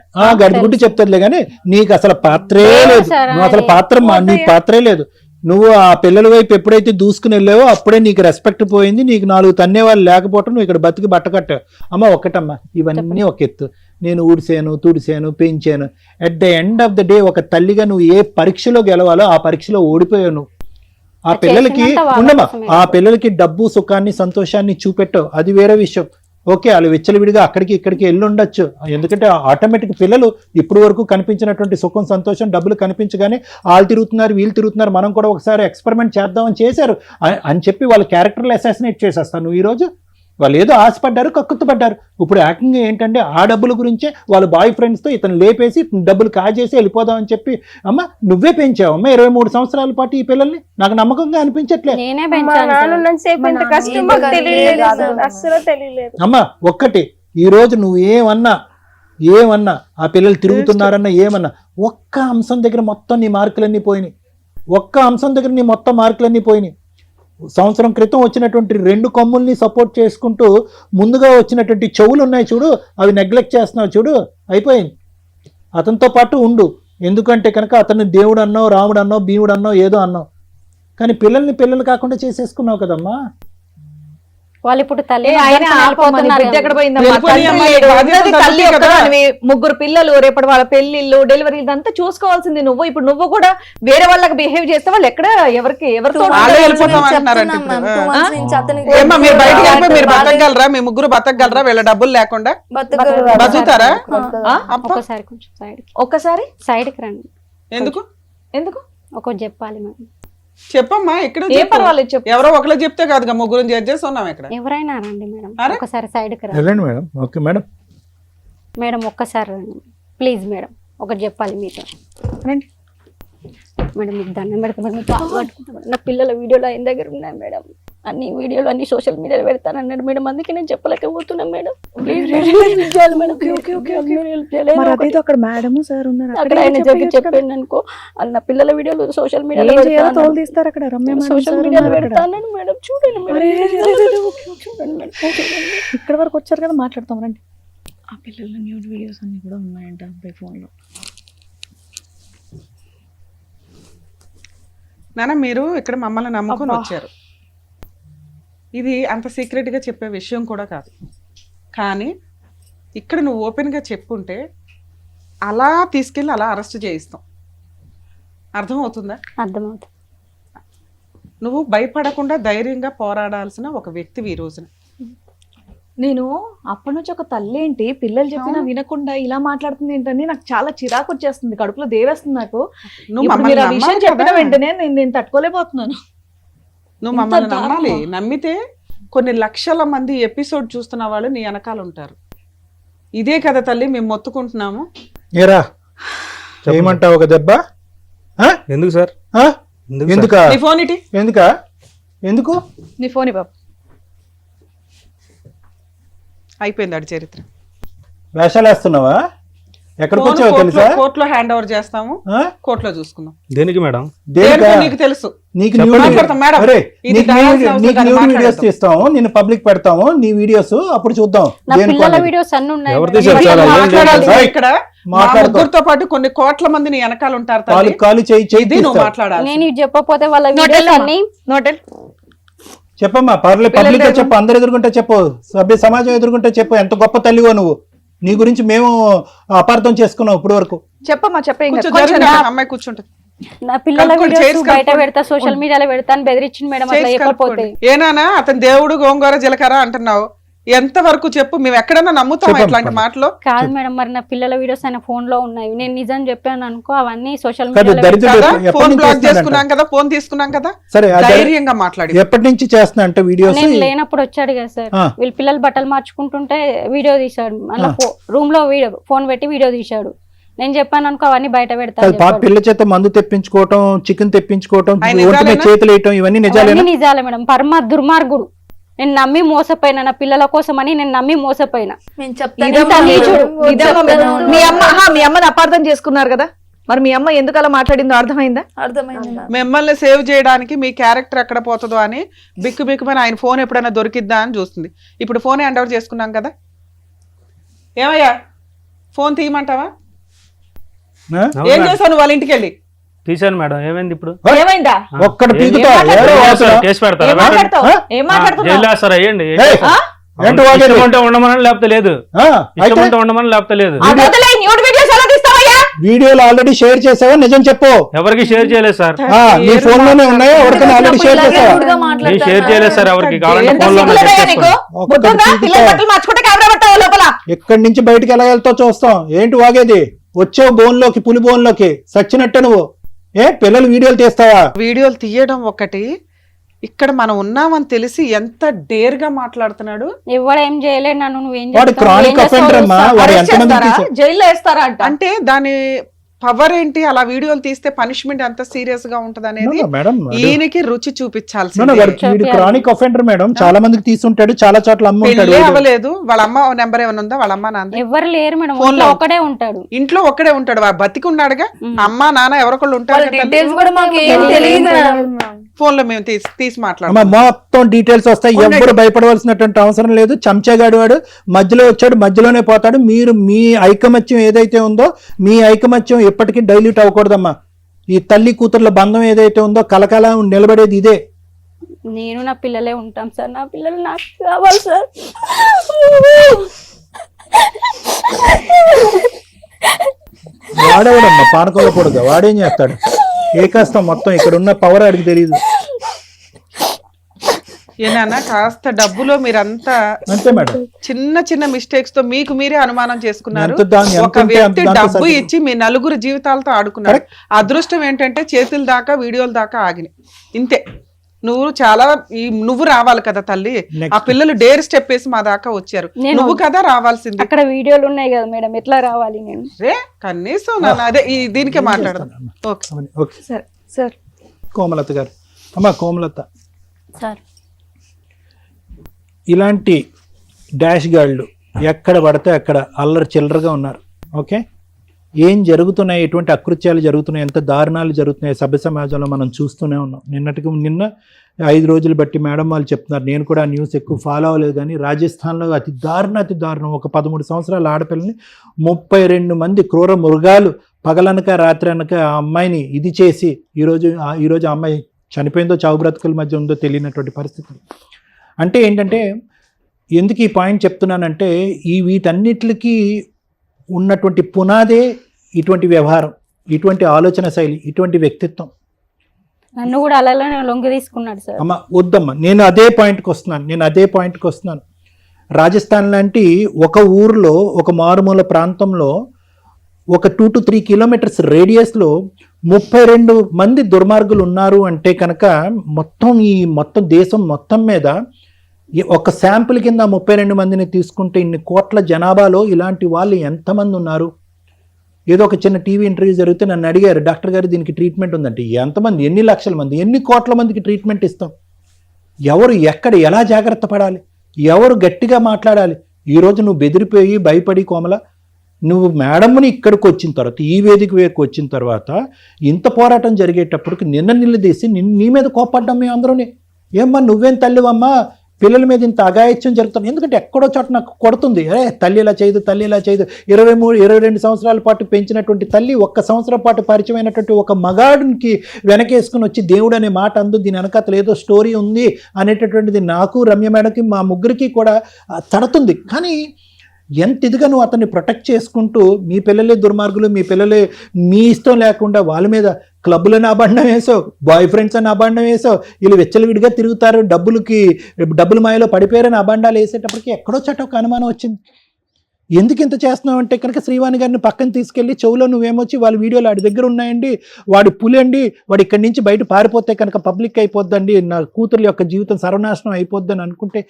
గడ్డి గుడ్డి చెప్తారులే కానీ నీకు అసలు పాత్రే లేదు. నువ్వు అసలు నీ పాత్రే లేదు. నువ్వు ఆ పిల్లల వైపు ఎప్పుడైతే దూసుకుని వెళ్ళావో అప్పుడే నీకు రెస్పెక్ట్ పోయింది. నీకు 4 తన్నే వాళ్ళు లేకపోవటం నువ్వు ఇక్కడ బతికి బట్ట కట్టావు. అమ్మ ఒక్కటమ్మా, ఇవన్నీ ఒక ఎత్తు. నేను ఊడిసాను, తుడిసాను, పెంచాను. At the end of the day ఒక తల్లిగా నువ్వు ఏ పరీక్షలో గెలవాలో ఆ పరీక్షలో ఓడిపోయావు నువ్వు. ఆ పిల్లలకి ఉండమ్మా, ఆ పిల్లలకి డబ్బు, సుఖాన్ని, సంతోషాన్ని చూపెట్టావు, అది వేరే విషయం. ఓకే వాళ్ళు విచ్చలవిడిగా అక్కడికి ఇక్కడికి వెళ్ళి ఉండొచ్చు, ఎందుకంటే ఆటోమేటిక్ పిల్లలు ఇప్పుడు వరకు కనిపించినటువంటి సుఖం సంతోషం డబ్బులు కనిపించగానే వాళ్ళు తిరుగుతున్నారు వీళ్ళు తిరుగుతున్నారు, మనం కూడా ఒకసారి ఎక్స్పెరిమెంట్ చేద్దామని చేశారు అని చెప్పి వాళ్ళ క్యారెక్టర్లు అసాసినేట్ చేసేస్తాను. నువ్వు ఈరోజు వాళ్ళు ఏదో ఆశపడ్డారు, కక్కుతుపడ్డారు. ఇప్పుడు యాక్టింగ్ ఏంటంటే ఆ డబ్బుల గురించే వాళ్ళ బాయ్ ఫ్రెండ్స్తో ఇతను లేపేసి డబ్బులు కాజేసి వెళ్ళిపోదామని చెప్పి, అమ్మ నువ్వే పెంచావు అమ్మ 23 సంవత్సరాల పాటు ఈ పిల్లల్ని, నాకు నమ్మకంగా అనిపించట్లే. నేనే మా పెంచాను నాన్న సార్. ఉన్నంత సేపు ఇంత కష్టం మాకు తెలియలేదు సార్. అస్సలు తెలియలేదు. అమ్మ ఒక్కటి, ఈ రోజు నువ్వు ఏమన్నా ఆ పిల్లలు తిరుగుతున్నారన్నా ఏమన్నా, ఒక్క అంశం దగ్గర మొత్తం నీ మార్కులన్నీ పోయినాయి. ఒక్క అంశం దగ్గర నీ మొత్తం మార్కులన్నీ పోయినాయి. సంవత్సరం క్రితం వచ్చినటువంటి 2 కొమ్ముల్ని సపోర్ట్ చేసుకుంటూ ముందుగా వచ్చినటువంటి చెవులు ఉన్నాయి చూడు, అవి నెగ్లెక్ట్ చేస్తున్నావు చూడు, అయిపోయింది. అతనితో పాటు ఉండు, ఎందుకంటే కనుక అతన్ని దేవుడు అన్నావు, రాముడు అన్నావు, భీముడు అన్నావు, ఏదో అన్నావు, కానీ పిల్లల్ని పిల్లలు కాకుండా చేసేసుకున్నావు కదమ్మా. వాళ్ళు ఇప్పుడు తల్లి ఆయన ఆడిపోతున్నారు. బుద్ధి ఎక్కడ పోయిందమ్మా? వెళ్ళిపోయి తండ్రి అమ్మాయి లేడు, బాధ్యత ఉన్నది తల్లి తల్లి కదా. ఒక్కదానివి, 3 పిల్లలు, రేపటి వాళ్ళ పెళ్లిళ్ళు డెలివరీ ఇదంతా చూసుకోవాల్సింది నువ్వు. ఇప్పుడు నువ్వు కూడా వేరే వాళ్ళకి బిహేవ్ చేస్తే వాళ్ళు ఎక్కడ ఎవరితో వాళ్ళే వెళ్ళిపోతాం అంటున్నారంట ఇప్పుడు. ఏమ్మా మీరు బయటకు వెళ్ళిపోయి మీరు బతకగలరా? మీ ముగ్గురు బతకగలరా వీళ్ళ డబ్బులు లేకుండా? బతుకుతారా? ఒక్కసారి కొంచెం ఒక్కసారి సైడ్కి రండి. ఎందుకు ఒకటి చెప్పాలి మేడం. చెప్పమ్మా, ఇక్కడ ఏం పర్వాలేదు చెప్పు. ఎవరో ఒకళ్ళు చెప్తే కాదుగా, ముగ్గురు జడ్జెస్ ఉన్నాం ఇక్కడ. ఎవరైనా రండి మేడం, అరే? ఒకసారి సైడ్కి రండి వెళ్ళండి మేడం. Okay madam. మేడం ఒక్కసారి రండి ప్లీజ్ మేడం, ఒకటి చెప్పాలి మీతో. రండి మేడం మీకు దండం పెడతా మేడం, మీకు కాలు పట్టుకుంటా మేడం. నా పిల్లల వీడియోలు ఆయన దగ్గర ఉన్నాయి మేడం, అన్ని వీడియోలు అన్ని సోషల్ మీడియాలో పెడతానన్నాడు మేడం, అందుకే నేను చెప్పలేకపోతున్నాను మేడం. ప్లీజ్ మేడం, అక్కడ మేడం సార్ ఉన్నారు, అక్కడ ఆయన జరిగి చెప్పాను అనుకో, అన్న పిల్లల వీడియోలు సోషల్ మీడియాలో తోలు తీస్తారు అక్కడ. రమ్య సోషల్ మీడియాలో పెడతానని మేడం, చూడండి మేడం, చూడండి మేడం. ఇక్కడ వరకు వచ్చారు కదా, మాట్లాడతాం రండి. ఆ పిల్లల న్యూడ్ వీడియోస్ అన్ని కూడా ఉన్నాయంట అబ్బాయి ఫోన్లో. నాన్న మీరు ఇక్కడ మమ్మల్ని నమ్ముకొని వచ్చారు, ఇది అంత సీక్రెట్గా చెప్పే విషయం కూడా కాదు, కానీ ఇక్కడ నువ్వు ఓపెన్గా చెప్పుంటే అలా తీసుకెళ్ళి అలా అరెస్ట్ చేయిస్తాం. అర్థమవుతుందా? అర్థమవుతుంది. నువ్వు భయపడకుండా ధైర్యంగా పోరాడాల్సిన ఒక వ్యక్తివి ఈ రోజున. నేను అప్పటి నుంచి ఒక తల్లి ఏంటి పిల్లలు చెప్పినా వినకుండా ఇలా మాట్లాడుతుంది ఏంటని నాకు చాలా చిరాకు వచ్చేస్తుంది, కడుపులో దేవేస్తుంది నాకు. నువ్వు ఇప్పుడు మమ్మల్ని మీరు ఆ విషయం నమ్మాలి చెప్పిన కదా. వెంటనే నేను తట్టుకోలేకపోతున్నాను. నువ్వు మమ్మల్ని నమ్మాలి. నమ్మితే కొన్ని లక్షల మంది ఎపిసోడ్ చూస్తున్న వాళ్ళు నీ వెనకాల ఉంటారు. ఇదే కదా తల్లి మేము మొత్తుకుంటున్నాము. ఏరా చేయమంటావు ఒక దెబ్బ? ఎందుకు సార్? ఎందుక? నీ ఫోన్ ఇటీ. ఎందుకు నీ ఫోన్ బాబు. అయిపోయింది ఆడి చరిత్ర. వేషాలు వేస్తున్నావా? ఎక్కడికి వచ్చావో తెలుసా? కోర్టులో హ్యాండ్ ఓవర్ చేస్తాము, ఆ? కోర్టులో చూసుకుందాం. దేనికి మేడం? దేనికా? నీకు తెలుసు. నీకు చెప్పండి. న్యూడ్ మాట్లాడతాం మేడం. అరే, ఇది నీకు dialogue న్యూడ్- అవసరం నీకు కాదు, న్యూడ్ మాట్లాడతాం. వీడియోస్ తీస్తాము, నిన్ను పబ్లిక్ పెడతాము, నీ వీడియోస్ అప్పుడు చూద్దాం. నా దేనికి పిల్లల అనేది. వీడియోస్ అన్ని ఉన్నాయి ఎవరు మేడం. తీశారు? చాలా మాట్లాడాల్సింది ఏయ్, ఇక్కడ మా మాట్లాడతాం. ముగ్గురితో పాటు కొన్ని కోట్ల మంది నీ వెనకాల ఉంటారు తల్లి. కాలు కాలు చేయి చేయి ఇది నువ్వు తీస్తావు. మాట్లాడాలి. నేను ఇది చెప్పకపోతే వాళ్ళ వీడియోస్ అన్ని నోటెల్ చెప్పమ్మా, పర్లేదు పబ్లిక్ గా చెప్పు, అందరు ఎదుర్కొంటే చెప్పు, సభ్య సమాజం ఎదుర్కొంటే చెప్పు, ఎంత గొప్ప తల్లివో నువ్వు. నీ గురించి మేము అపార్థం చేసుకున్నాం ఇప్పుడు వరకు. చెప్పమ్మా చెప్పే ఇంకా కూర్చో, కొంచెం జరగండి, అమ్మాయి కూర్చుంటుంది. నా పిల్లల కలుపుకోండి, వీడియోస్ చేసి బయట కలుపుకోండి. పెడతా, సోషల్ మీడియాలో పెడతాను బెదిరించింది మేడం, అట్లా చేసి చెప్పకపోతే. కలుపుకోండి. ఏనానా అతను దేవుడు గోంగూర జీలకర్ర అంటున్నావు, ఎంత వరకు చెప్పు? మేము ఎక్కడన్నా నమ్ముతాం చెప్పమ్మా. ఇట్లాంటి మాటలు? కాదు మేడం, మరి నా పిల్లల వీడియోస్ ఆయన ఫోన్ లో ఉన్నాయి, నేను నిజం చెప్పాను అనుకో, అవన్నీ సోషల్ కాదు, మీడియాలో దరిద్రుడు కదా, ఎప్పటి ఫోన్ నుంచి బ్లాక్ చేస్తున్నాడంట? చేసుకున్నాం కదా, ఫోన్ తీసుకున్నాం కదా, సరే ధైర్యంగా మాట్లాడి. ఎప్పటి నుంచి చేస్తున్నా అంటే వీడియోస్? నేను లేనప్పుడు వచ్చాడు కదా సార్, ఆ. వీళ్ళ పిల్లలు బట్టలు మార్చుకుంటుంటే వీడియో తీశాడు, మళ్ళీ రూమ్ లో వీడియో ఫోన్ పెట్టి వీడియో తీశాడు. నేను చెప్పాను అనుకో, అవన్నీ బయట పెడతాను. పిల్ల చేత మందు తెప్పించుకోవటం, చికెన్ తెప్పించుకోవటం, ఆయన ఒంటి మీద నిజాలేనా? చేతులు వేయటం, ఇవన్నీ నిజాలేనా? నిజాలే మేడం, పరమ దుర్మార్గుడు. నేను నమ్మి మోసపోయినా, నా పిల్లల కోసం అని నేను నమ్మి మోసపోయినా. నేను ఇదంతా నీచుడు. మీ అమ్మ మీ అమ్మని అపార్థం చేసుకున్నారు కదా, మరి మీ అమ్మ ఎందుకు అలా మాట్లాడిందో అర్థమైందా? అర్థమైంది మ్యామ్. మిమ్మల్ని సేవ్ చేయడానికి మీ క్యారెక్టర్ ఎక్కడ పోతుందో అని బిక్కు బిక్కుమని ఆయన ఫోన్ ఎప్పుడైనా దొరికిద్దా అని చూస్తుంది. ఇప్పుడు ఫోన్ హ్యాండ్ ఓవర్ చేసుకున్నాం కదా, ఏమయ్యా ఫోన్ తీయమంటావా? ఆ? ఏం చేశావు నువ్వు వాళ్ళ ఇంటికి వెళ్ళి? తీశాను మేడం. ఏమైంది ఇప్పుడు? ఏమైందా? ఒక్కడు ఏం పీకుతా, మాట్లాడుతున్నావు? ఎవరో అవసరం. కేసు పెడతారా? ఏం మాట్లాడతావు? ఆ? ఏం మాట్లాడుతున్నావు? జైలు వేస్తారా? అయ్యండి. ఏయ్, ఏంటి వాగేది? ఇష్టం ఉంటే ఉండమని లేకపోతే లేదు, ఆ, ఇష్టం అయితే ఉంటే ఉండమని లేకపోతే లేదు. ఆ వదిలేయ్, న్యూడ్ వీడియోస్ ఎలా తీస్తావయ్యా? వీడియోలు ఆల్రెడీ షేర్ చేసావా నిజం చెప్పు. ఎవరికి షేర్ చేయలేదు సార్. నీ ఫోన్ లోనే ఉన్నాయా? ఎవరికైనా ఆల్రెడీ షేర్ చేసావా? నేను షేర్ చేయలేదు సార్ ఎవరికి. కావాలంటే ఫోన్ లో ఎక్కడి నుంచి బయటకు ఎలా వెళ్తావు చూస్తాం. ఏంటి వాగేది? వచ్చావు బోన్లోకి, పులి బోన్లోకి సచ్చినట్టే నువ్వు. పిల్లలు వీడియోలు తీస్తావా? వీడియోలు తీయడం ఒకటి, ఇక్కడ మనం ఉన్నామని తెలిసి ఎంత డేర్ గా మాట్లాడుతున్నాడు. ఎవడేం చేయలేదు నన్ను, నువ్వేం వాడు క్రానిక్ అఫెండర్ అమ్మా. వాడు ఎంతమంది జైల్లో వేస్తారా అంట. అంటే దాని పవర్ ఏంటి? అలా వీడియోలు తీస్తే పనిష్మెంట్ ఎంత సీరియస్ గా ఉంటది అనేది మేడం ఈయనకి రుచి చూపించాల్సి. Chronic offender madam. చాలా మందికి తీసుంటాడు, చాలా చోట్ల అమ్ముంటాడు. అవ్వలేదు. వాళ్ళ అమ్మ నెంబర్ ఏమైనా ఉందా? వాళ్ళ అమ్మ నాన్న ఎవరు లేరు మేడం, ఫోన్ లో ఒకడే ఉంటాడు. ఇంట్లో ఒక్కడే ఉంటాడు. బతికి ఉన్నాడుగా. అమ్మ నాన్న ఎవరొకళ్ళు ఉంటారు. ఫోన్ లో మేము తీసి మాట్లాడతాం. మొత్తం డీటెయిల్స్ వస్తాయి. ఎవరు భయపడవలసినటువంటి అవసరం లేదు. చెంచాగాడు వాడు మధ్యలో వచ్చాడు, మధ్యలోనే పోతాడు. మీరు మీ ఐకమత్యం ఏదైతే ఉందో, మీ ఐకమత్యం ఎప్పటికీ డైల్యూట్ అవ్వకూడదమ్మా. ఈ తల్లి కూతుర్ల బంధం ఏదైతే ఉందో కలకాలం నిలబడేది ఇదే. నేను నా పిల్లలే ఉంటాం సార్, నా పిల్లలు నాకు కావాలి సార్. వాడేవాడమ్మా పానకొల్లకూడదు. వాడేం చేస్తాడు? ఏ కష్టం మొత్తం ఇక్కడ ఉన్న పవర్ ఆడికి తెలియదు. ఏనా కాస్త డబ్బులో మీరంతా అంతే మేడం. చిన్న చిన్న మిస్టేక్స్ తో మీకు మీరే అనుమానం చేసుకున్నారు. ఎంత ఒక వ్యక్తి డబ్బు ఇచ్చి మీ నలుగురు జీవితాలతో ఆడుకున్నారు. అదృష్టం ఏంటంటే చేతుల దాకా వీడియోల దాకా ఆగినాయి. ఇంతే. నువ్వు రావాలి కదా తల్లి. ఆ పిల్లలు డేర్ స్టెప్ వేసి మా దాకా వచ్చారు. నువ్వు కదా రావాల్సింది. అక్కడ వీడియోలు ఉన్నాయి కదా మేడం, ఎట్లా రావాలి నేను? కనీసం అదే దీనికే మాట్లాడదాం. సార్ కోమలత గారు, అమ్మా కోమలత, సార్ ఇలాంటి డాష్ గాళ్ళు ఎక్కడ పడితే అక్కడ అల్లరి చిల్లరగా ఉన్నారు. ఓకే, ఏం జరుగుతున్నాయి, ఎటువంటి అకృత్యాలు జరుగుతున్నాయి, ఎంత దారుణాలు జరుగుతున్నాయి సభ్య సమాజంలో మనం చూస్తూనే ఉన్నాం. నిన్న 5 రోజులు బట్టి మేడం వాళ్ళు చెప్తున్నారు. నేను కూడా ఆ న్యూస్ ఎక్కువ ఫాలో అవ్వలేదు, కానీ రాజస్థాన్లో అతి దారుణం ఒక 13 సంవత్సరాల ఆడపిల్లని 32 మంది క్రూర మృగాలు పగలనక రాత్రి అనక ఆ అమ్మాయిని ఇది చేసి ఈరోజు ఆ అమ్మాయి చనిపోయిందో చావు బ్రతుకుల మధ్య ఉందో తెలియనటువంటి పరిస్థితి. అంటే ఏంటంటే, ఎందుకు ఈ పాయింట్ చెప్తున్నానంటే, వీటన్నిటికీ ఉన్నటువంటి పునాదే ఇటువంటి వ్యవహారం, ఇటువంటి ఆలోచన శైలి, ఇటువంటి వ్యక్తిత్వం. నన్ను కూడా అలానే లొంగి తీసుకున్నాడు సార్. అమ్మ వద్దమ్మా, నేను అదే పాయింట్కి వస్తున్నాను. రాజస్థాన్ లాంటి ఒక ఊరిలో, ఒక మారుమూల ప్రాంతంలో, ఒక 2 to 3 kilometers రేడియస్లో 32 మంది దుర్మార్గులు ఉన్నారు అంటే కనుక మొత్తం దేశం మొత్తం మీద ఒక శాంపుల్ కింద 32 మందిని తీసుకుంటే ఇన్ని కోట్ల జనాభాలో ఇలాంటి వాళ్ళు ఎంతమంది ఉన్నారు? ఏదో ఒక చిన్న టీవీ ఇంటర్వ్యూ జరిగితే నన్ను అడిగారు, డాక్టర్ గారు దీనికి ట్రీట్మెంట్ ఉందంటే. ఎంతమంది, ఎన్ని లక్షల మంది, ఎన్ని కోట్ల మందికి ట్రీట్మెంట్ ఇస్తాం? ఎవరు ఎక్కడ ఎలా జాగ్రత్త పడాలి, ఎవరు గట్టిగా మాట్లాడాలి? ఈరోజు నువ్వు బెదిరిపోయి భయపడి కోమల, నువ్వు మేడంని ఇక్కడికి వచ్చిన తర్వాత, ఈ వేదిక వేదికి వచ్చిన తర్వాత ఇంత పోరాటం జరిగేటప్పటికి నిలదీసి నీ మీద కోపడ్డాం మేము అందరూని. ఏమ్మా నువ్వేం తల్లివమ్మా, పిల్లల మీద ఇంత అఘాయిత్యం జరుగుతుంది? ఎందుకంటే ఎక్కడో చోట నాకు కొడుతుంది, తల్లి ఇలా చేయదు 22 సంవత్సరాల పాటు పెంచినటువంటి తల్లి 1 సంవత్సరం పాటు పరిచయమైనటువంటి ఒక మగాడికి వెనకేసుకుని వచ్చి దేవుడు అనే మాట అందు, దీని వెనకాతల ఏదో స్టోరీ ఉంది అనేటటువంటిది నాకు, రమ్య మేడకి, మా ముగ్గురికి కూడా తడుతుంది. కానీ ఎంత ఇదిగా నువ్వు అతన్ని ప్రొటెక్ట్ చేసుకుంటూ, మీ పిల్లలే దుర్మార్గులు, మీ పిల్లలే మీ ఇష్టం లేకుండా వాళ్ళ మీద క్లబ్బులని అబండం వేసావు, బాయ్ ఫ్రెండ్స్ అని అబండం వేసావు, వీళ్ళు వెచ్చలవిడిగా తిరుగుతారు, డబ్బుల మాయలో పడిపోయారని అబండాలు వేసేటప్పటికి ఎక్కడో చోట ఒక అనుమానం వచ్చింది. ఎందుకు ఇంత చేస్తున్నావు అంటే కనుక శ్రీవాణి గారిని పక్కన తీసుకెళ్ళి చెవులో నువ్వేమొచ్చి వాళ్ళ వీడియోలు వాడి దగ్గర ఉన్నాయండి, వాడి పులి అండి, వాడు ఇక్కడి నుంచి బయట పారిపోతే కనుక పబ్లిక్ అయిపోద్దండి, నా కూతురు యొక్క జీవితం సర్వనాశనం అయిపోద్దని అనుకుంటే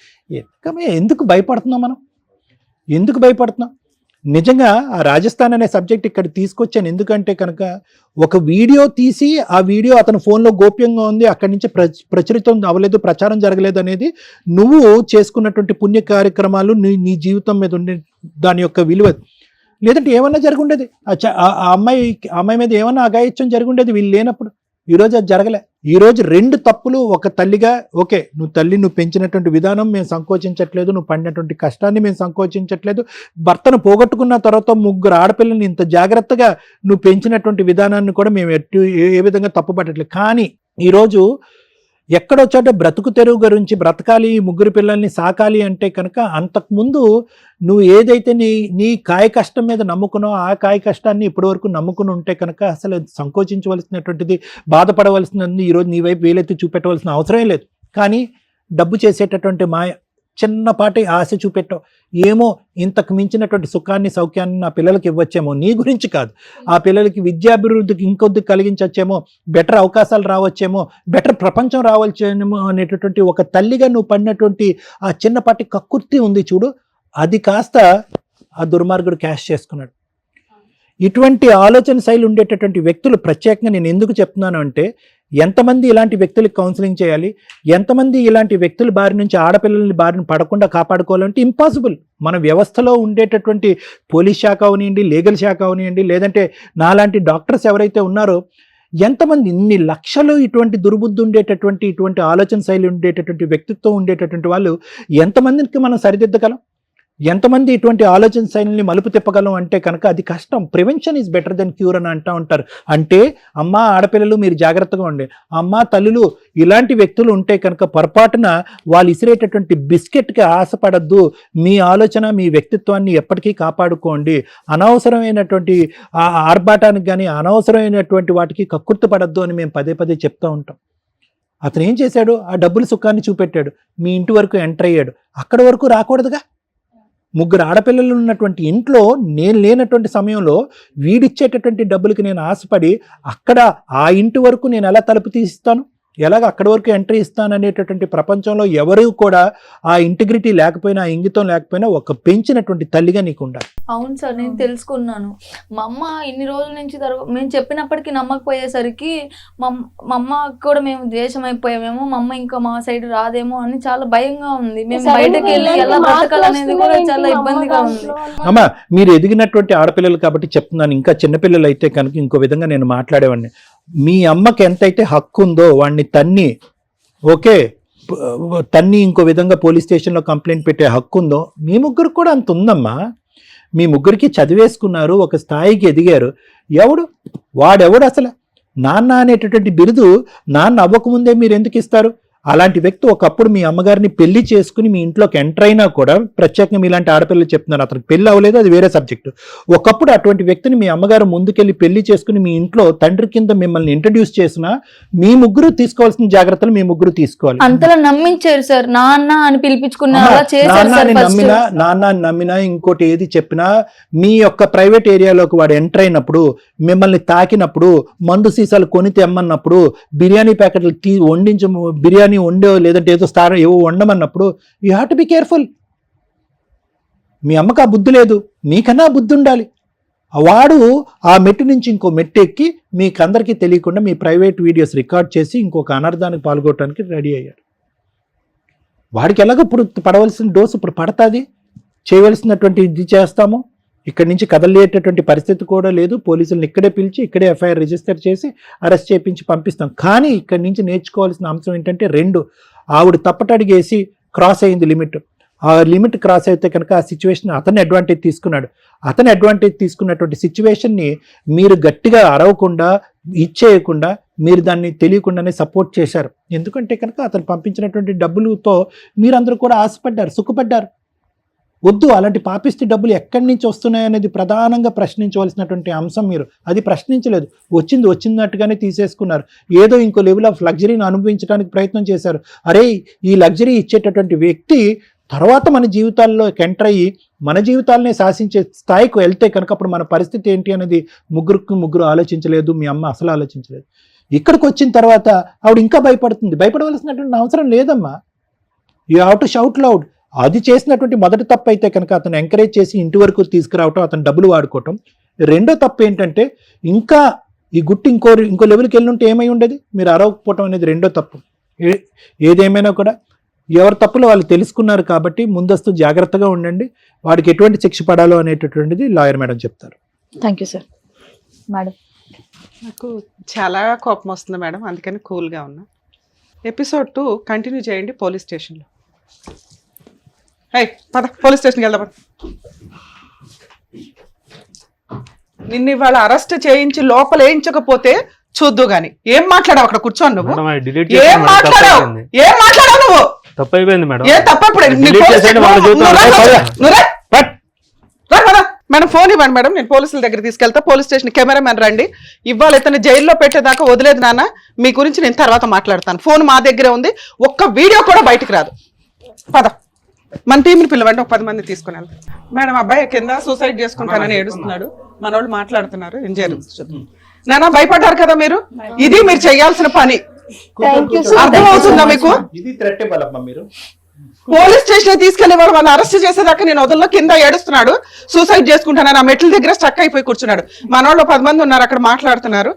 ఎందుకు భయపడుతున్నాం మనం? ఎందుకు భయపడుతున్నాం? నిజంగా ఆ రాజస్థాన్ అనే సబ్జెక్ట్ ఇక్కడ తీసుకొచ్చాను ఎందుకంటే కనుక, ఒక వీడియో తీసి ఆ వీడియో అతని ఫోన్లో గోప్యంగా ఉంది, అక్కడి నుంచి ప్రచురితం అవ్వలేదు, ప్రచారం జరగలేదు అనేది నువ్వు చేసుకున్నటువంటి పుణ్య కార్యక్రమాలు, నీ జీవితం మీద ఉండే దాని యొక్క విలువ. లేదంటే ఏమన్నా జరుగుండేది, ఆ అమ్మాయి మీద ఏమన్నా అఘాయిత్యం జరుగుండేది వీళ్ళు లేనప్పుడు. ఈరోజు అది జరగలే. ఈరోజు 2 తప్పులు ఒక తల్లిగా, ఓకే నువ్వు పెంచినటువంటి విధానం మేము సంకోచించట్లేదు, నువ్వు పడినటువంటి కష్టాన్ని మేము సంకోచించట్లేదు, భర్తను పోగొట్టుకున్న తర్వాత 3 ఆడపిల్లల్ని ఇంత జాగ్రత్తగా నువ్వు పెంచినటువంటి విధానాన్ని కూడా మేము ఏ విధంగా తప్పుపట్టట్లేదు. కానీ ఈరోజు ఎక్కడో చోట బ్రతుకు తెరువు గురించి బ్రతకాలి, ఈ ముగ్గురు పిల్లల్ని సాకాలి అంటే కనుక అంతకుముందు నువ్వు ఏదైతే నీ కాయ కష్టం మీద నమ్ముకున్నావు, ఆ కాయ కష్టాన్ని ఇప్పటివరకు నమ్ముకుని ఉంటే కనుక అసలు సంకోచించవలసినటువంటిది, బాధపడవలసినది, ఈరోజు నీ వైపు వేలెత్తి చూపెట్టవలసిన అవసరమే లేదు. కానీ డబ్బు చేసేటటువంటి మాయ, చిన్నపాటి ఆశ చూపెట్టావు, ఏమో ఇంతకు మించినటువంటి సుఖాన్ని సౌఖ్యాన్ని నా పిల్లలకి ఇవ్వచ్చేమో, నీ గురించి కాదు, ఆ పిల్లలకి విద్యాభివృద్ధికి ఇంకొద్ది కలిగించచ్చేమో, బెటర్ అవకాశాలు రావచ్చేమో, బెటర్ ప్రపంచం రావచ్చేమో అనేటటువంటి ఒక తల్లిగా నువ్వు పడినటువంటి ఆ చిన్నపాటి కక్కుర్తి ఉంది చూడు, అది కాస్త ఆ దుర్మార్గుడు క్యాష్ చేసుకున్నాడు. ఇటువంటి ఆలోచన శైలి ఉండేటటువంటి వ్యక్తులు ప్రత్యేకంగా నేను ఎందుకు చెప్తున్నాను అంటే, ఎంతమంది ఇలాంటి వ్యక్తులకు కౌన్సిలింగ్ చేయాలి, ఎంతమంది ఇలాంటి వ్యక్తుల బారి నుంచి ఆడపిల్లల్ని బారిన పడకుండా కాపాడుకోవాలంటే ఇంపాసిబుల్. మన వ్యవస్థలో ఉండేటటువంటి పోలీస్ శాఖ అవనివ్వండి, లీగల్ శాఖ అవనివ్వండి, లేదంటే నాలాంటి డాక్టర్స్ ఎవరైతే ఉన్నారో, ఎంతమంది ఇన్ని లక్షలు ఇటువంటి దుర్బుద్ధి ఉండేటటువంటి, ఇటువంటి ఆలోచన శైలి ఉండేటటువంటి వ్యక్తిత్వం ఉండేటటువంటి వాళ్ళు ఎంతమందికి మనం సరిదిద్దగలం, ఎంతమంది ఇటువంటి ఆలోచన శైలిని మలుపు తిప్పగలం అంటే కనుక అది కష్టం. Prevention is better than cure అని అంటూ ఉంటారు. అంటే అమ్మ ఆడపిల్లలు మీరు జాగ్రత్తగా ఉండే, అమ్మ తల్లులు ఇలాంటి వ్యక్తులు ఉంటే కనుక పొరపాటున వాళ్ళు ఇసిరేటటువంటి బిస్కెట్కి ఆశపడద్దు, మీ ఆలోచన మీ వ్యక్తిత్వాన్ని ఎప్పటికీ కాపాడుకోండి, అనవసరమైనటువంటి ఆర్భాటానికి కానీ అనవసరమైనటువంటి వాటికి కక్కుర్తి పడద్దు అని మేము పదే పదే చెప్తూ ఉంటాం. అతను ఏం చేశాడు, ఆ డబ్బుల సుఖాన్ని చూపెట్టాడు, మీ ఇంటి వరకు ఎంటర్ అయ్యాడు, అక్కడి వరకు రాకూడదుగా. ముగ్గురు ఆడపిల్లలు ఉన్నటువంటి ఇంట్లో నేను లేనటువంటి సమయంలో వీడిచ్చేటటువంటి డబ్బులకి నేను ఆశపడి అక్కడ ఆ ఇంటి వరకు నేను ఎలా తలుపు తీస్తాను, ఎలాగ అక్కడి వరకు ఎంట్రీ ఇస్తాను అనేటటువంటి ప్రపంచంలో ఎవరు కూడా ఆ ఇంటిగ్రిటీ లేకపోయినా, ఆ ఇంగితం లేకపోయినా ఒక పెంచినటువంటి తల్లిగా నీకు ఉండాలి. అవును సార్, నేను తెలుసుకున్నాను. మా అమ్మ ఇన్ని రోజుల నుంచి మేము చెప్పినప్పటికీ నమ్మకపోయేసరికి మా అమ్మ కూడా మేము ద్వేషం అయిపోయామేమో, మా అమ్మ ఇంకా మా సైడ్ రాదేమో అని చాలా భయంగా ఉంది. మేము బయటకు వెళ్ళి ఎలా బ్రతకాలనేది కూడా చాలా ఇబ్బందిగా ఉంది. అమ్మా మీరు ఎదిగినటువంటి ఆడపిల్లలు కాబట్టి చెప్తున్నాను, ఇంకా చిన్నపిల్లలు అయితే కనుక ఇంకో విధంగా నేను మాట్లాడేవాడిని. మీ అమ్మకి ఎంతైతే హక్కు ఉందో వాడిని తన్ని, ఓకే తన్ని ఇంకో విధంగా పోలీస్ స్టేషన్లో కంప్లైంట్ పెట్టే హక్కు ఉందో మీ ముగ్గురు కూడా అంత ఉందమ్మా. మీ ముగ్గురికి చదివేసుకున్నారు, ఒక స్థాయికి ఎదిగారు. వాడెవడు అసలు నాన్న అనేటటువంటి బిరుదు నాన్న అవ్వకముందే మీరు ఎందుకు ఇస్తారు? అలాంటి వ్యక్తి ఒకప్పుడు మీ అమ్మగారిని పెళ్లి చేసుకుని మీ ఇంట్లోకి ఎంటర్ అయినా కూడా, ప్రత్యేకంగా మీలాంటి ఆడపిల్లలు చెప్తున్నారు, అతనికి పెళ్లి అవ్వలేదు, అది వేరే సబ్జెక్టు. ఒకప్పుడు అటువంటి వ్యక్తిని మీ అమ్మగారు ముందుకెళ్ళి పెళ్లి చేసుకుని మీ ఇంట్లో తండ్రి కింద మిమ్మల్ని ఇంట్రడ్యూస్ చేసినా మీ ముగ్గురు తీసుకోవాల్సిన జాగ్రత్తలు మీ ముగ్గురు తీసుకోవాలి. అంతలా నమ్మించారు సార్, నాన్న అని పిలిపించుకున్నారు. నాన్న అని నమ్మినా, ఇంకోటి ఏది చెప్పినా, మీ యొక్క ప్రైవేట్ ఏరియాలోకి వాడు ఎంటర్ అయినప్పుడు, మిమ్మల్ని తాకినప్పుడు, మందు సీసాలు కొని తెమ్మన్నప్పుడు, బిర్యానీ ప్యాకెట్లు బిర్యానీ వండో లేదంటే ఏవో వండమన్నప్పుడు you have to be careful. మీ అమ్మకు ఆ బుద్ధి లేదు, మీకన్నా బుద్ధి ఉండాలి. వాడు ఆ మెట్టు నుంచి ఇంకో మెట్టు ఎక్కి మీకందరికీ తెలియకుండా మీ ప్రైవేట్ వీడియోస్ రికార్డ్ చేసి ఇంకొక అనర్థానికి పాల్గొనడానికి రెడీ అయ్యాడు. వాడికి ఎలాగో ఇప్పుడు పడవలసిన డోసు ఇప్పుడు పడుతుంది, చేయవలసినటువంటి ఇది చేస్తాము. ఇక్కడి నుంచి కదలేటటువంటి పరిస్థితి కూడా లేదు. పోలీసులను ఇక్కడే పిలిచి ఇక్కడే ఎఫ్ఐఆర్ రిజిస్టర్ చేసి అరెస్ట్ చేయించి పంపిస్తాం. కానీ ఇక్కడి నుంచి నేర్చుకోవాల్సిన అంశం ఏంటంటే, ఆవిడ తప్పటడిగేసి క్రాస్ అయింది లిమిట్. ఆ లిమిట్ క్రాస్ అయితే కనుక ఆ సిచ్యువేషన్ అతను అడ్వాంటేజ్ తీసుకున్నాడు. అతను అడ్వాంటేజ్ తీసుకున్నటువంటి సిచ్యువేషన్ని మీరు గట్టిగా అరవకుండా, ఇచ్చేయకుండా, మీరు దాన్ని తెలియకుండానే సపోర్ట్ చేశారు. ఎందుకంటే కనుక అతను పంపించినటువంటి డబ్బులతో మీరందరూ కూడా ఆశపడ్డారు, సుఖపడ్డారు. వద్దు, అలాంటి పాపిష్టి డబ్బులు ఎక్కడి నుంచి వస్తున్నాయనేది ప్రధానంగా ప్రశ్నించవలసినటువంటి అంశం. మీరు అది ప్రశ్నించలేదు, వచ్చినట్టుగానే తీసేసుకున్నారు. ఏదో ఇంకో లెవెల్ ఆఫ్ లగ్జరీని అనుభవించడానికి ప్రయత్నం చేశారు. అరే, ఈ లగ్జరీ ఇచ్చేటటువంటి వ్యక్తి తర్వాత మన జీవితాల్లో ఎంటర్ అయ్యి మన జీవితాలనే శాసించే స్థాయికి వెళ్తే కనుక అప్పుడు మన పరిస్థితి ఏంటి అనేది ముగ్గురు ఆలోచించలేదు. మీ అమ్మ అసలు ఆలోచించలేదు. ఇక్కడికి వచ్చిన తర్వాత ఆవిడ ఇంకా భయపడుతుంది. భయపడవలసినటువంటి అవసరం లేదమ్మా. You have to shout loud. అది చేసినటువంటి మొదటి తప్పు అయితే కనుక అతను ఎంకరేజ్ చేసి ఇంటి వరకు తీసుకురావటం, అతను డబ్బులు వాడుకోవటం. రెండో తప్పు ఏంటంటే, ఇంకా ఈ గుట్టి ఇంకో లెవెల్కి వెళ్ళుంటే ఏమై ఉండేది, మీరు అరవకపోవటం అనేది రెండో తప్పు. ఏదేమైనా కూడా ఎవరి తప్పులు వాళ్ళు తెలుసుకున్నారు కాబట్టి ముందస్తు జాగ్రత్తగా ఉండండి. వాడికి ఎటువంటి శిక్ష పడాలో అనేటటువంటిది లాయర్ మేడం చెప్తారు. Thank you sir. మేడం, నాకు చాలా కోపం వస్తుంది మేడం, అందుకని కూల్గా ఉన్నా. ఎపిసోడ్ 2 కంటిన్యూ చేయండి పోలీస్ స్టేషన్లో. పద పోలీస్ స్టేషన్కి వెళ్దాం. నిన్ను ఇవాళ అరెస్ట్ చేయించి లోపల వేయించకపోతే చూద్దు గాని. ఏం మాట్లాడావు అక్కడ కూర్చోను నువ్వు? మేడం అది డిలీట్ ఏం చేసాను మేడం, మాట్లాడావు? తప్పైపోయింది. ఏం మాట్లాడావు నువ్వు? తప్పైపోయింది మేడం. ఏ తప్పప్పుడు డిలీట్ చేసేయండి, వాళ్ళ జీవితం మేడం ఫోన్ ఇవ్వండి మేడం, నేను పోలీసుల దగ్గర తీసుకెళ్తా. పోలీస్ స్టేషన్ కెమెరామెన్ రండి. ఇవాళ ఇతను జైల్లో పెట్టేదాకా వదిలేదు నాన్న. మీ గురించి నేను తర్వాత మాట్లాడతాను. ఫోన్ మా దగ్గరే ఉంది, ఒక్క వీడియో కూడా బయటికి రాదు. పద మన టీంని పిలవండి, ఒక 10 మంది తీసుకుని వెళ్తాం. మేడం అబ్బాయి కింద సూసైడ్ చేసుకుంటానని ఏడుస్తున్నాడు, మన వాళ్ళు మాట్లాడుతున్నారు. ఏం జరుగుతుంది నాన్న? భయపడ్డారు కదా మీరు, ఇది మీరు చేయాల్సిన పని. అర్థమవుతుందా మీకు? ఇది థ్రెట్ ఇవ్వాలమ్మా మీరు. పోలీస్ స్టేషన్ తీసుకెళ్లి వాళ్ళు అరెస్ట్ చేసేదాకా నేను వదల్లో. కింద ఏడుస్తున్నాడు, సూసైడ్ చేసుకుంటాను. ఆ మెట్ల దగ్గర స్టక్ అయిపోయి కూర్చున్నాడు. మన వాళ్ళు 10 మంది ఉన్నారు అక్కడ మాట్లాడుతున్నారు.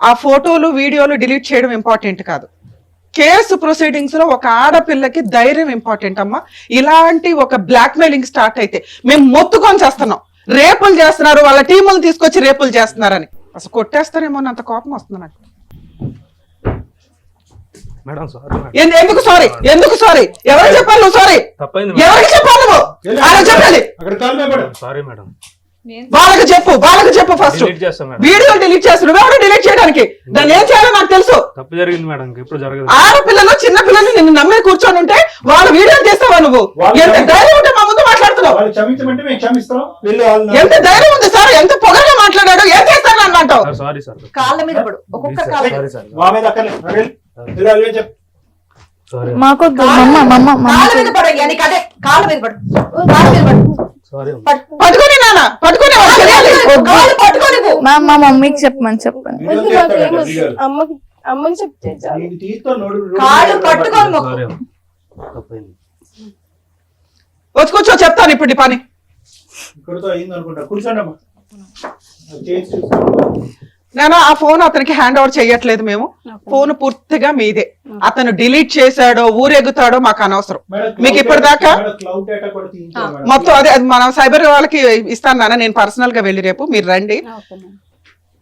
ఆ ఫోటోలు వీడియోలు డిలీట్ చేయడం ఇంపార్టెంట్ కాదు. కేసు ప్రొసీడింగ్స్ లో ఒక ఆడపిల్లకి ధైర్యం ఇంపార్టెంట్ అమ్మా. ఇలాంటి ఒక బ్లాక్ మెయిలింగ్ స్టార్ట్ అయితే మేము మొత్తుకొని చేస్తున్నాం. రేపులు చేస్తున్నారు, వాళ్ళ టీములు తీసుకొచ్చి రేపులు చేస్తున్నారని. అసలు కొట్టేస్తారేమో అంత కోపం వస్తుంది నాకు. Madam sorry madam. ఎందుకు సారీ? ఎందుకు సారీ? ఎవరికి చెప్పాలి నువ్వు సారీ? తప్పైంది మేడం. ఎవరికి చెప్పాలి నువ్వు? ఆయన చెప్పాలి. అక్కడ కాలు మీద పడు. Sorry madam. వాళ్ళకి చెప్పు ఫస్ట్. డిలీట్ చేస్తాం మేడం. వీడియో డిలీట్ చేస్తారు, నువ్వు ఎవరు డిలీట్ చేయడానికి? దాన్ని ఏం చేయాలో నాకు తెలుసు. తప్పు జరిగింది మేడం, ఎప్పుడు జరగదు. ఆడపిల్లలు చిన్న పిల్లలు నిన్ను నమ్మే కూర్చొని ఉంటే వాళ్ళ వీడియో చేస్తావా నువ్వు? ఎంత ధైర్యం ఉంటే మా ముందు మాట్లాడుతున్నావు? వాళ్ళు క్షమించమంటే మేము క్షమిస్తాం. ఎంత ధైర్యం ఉంది సార్? ఎంత పొగరగా మాట్లాడాడు? ఏం చేస్తాను అని అంటావు? Sorry sir. కాళ్ళ మీద పడు, ఒక్కొక్క కాళ్ళ సారీ సార్. మా మీద అక్కర్లేదు. వెళ్ళు, అదే చెప్పు. సారీ మాకు కాళ్ళ మీద పడు. నీకు అదే కాళ్ళ మీద పడు, కాళ్ళ మీద పడు. సారీ. పట్టుకొని నాన్న పట్టుకొని వాళ్ళు చేయాలి. కాళ్ళు పట్టుకొని పో. మా మమ్మీకి చెప్పమని చెప్పండి. అమ్మకి చెప్తే చాలు. నీకు తీస్తా నోడు. కాళ్ళు పట్టుకొని మొక్కు. సారీ తప్పైంది. వచ్చి కూర్చో, చెప్తాను ఇప్పుడు నీ పని. ఇక్కడితో అయింది అనుకుంటా. కూర్చోండి అమ్మా. చేసి చూసుకోండి. నేను ఆ ఫోన్ అతనికి హ్యాండ్ ఓవర్ చేయట్లేదు. మేము ఫోన్ పూర్తిగా మీదే. అతను డిలీట్ చేశాడో ఊరెగుతాడో మాకు అనవసరం. మీకు ఇప్పటిదాకా క్లౌడ్ డేటా కూడా తీయించాలి మేడం. మొత్తం అదే మనం సైబర్ వాళ్ళకి ఇస్తాను నాన్న. నేను పర్సనల్ గా వెళ్ళి రేపు మీరు రండి.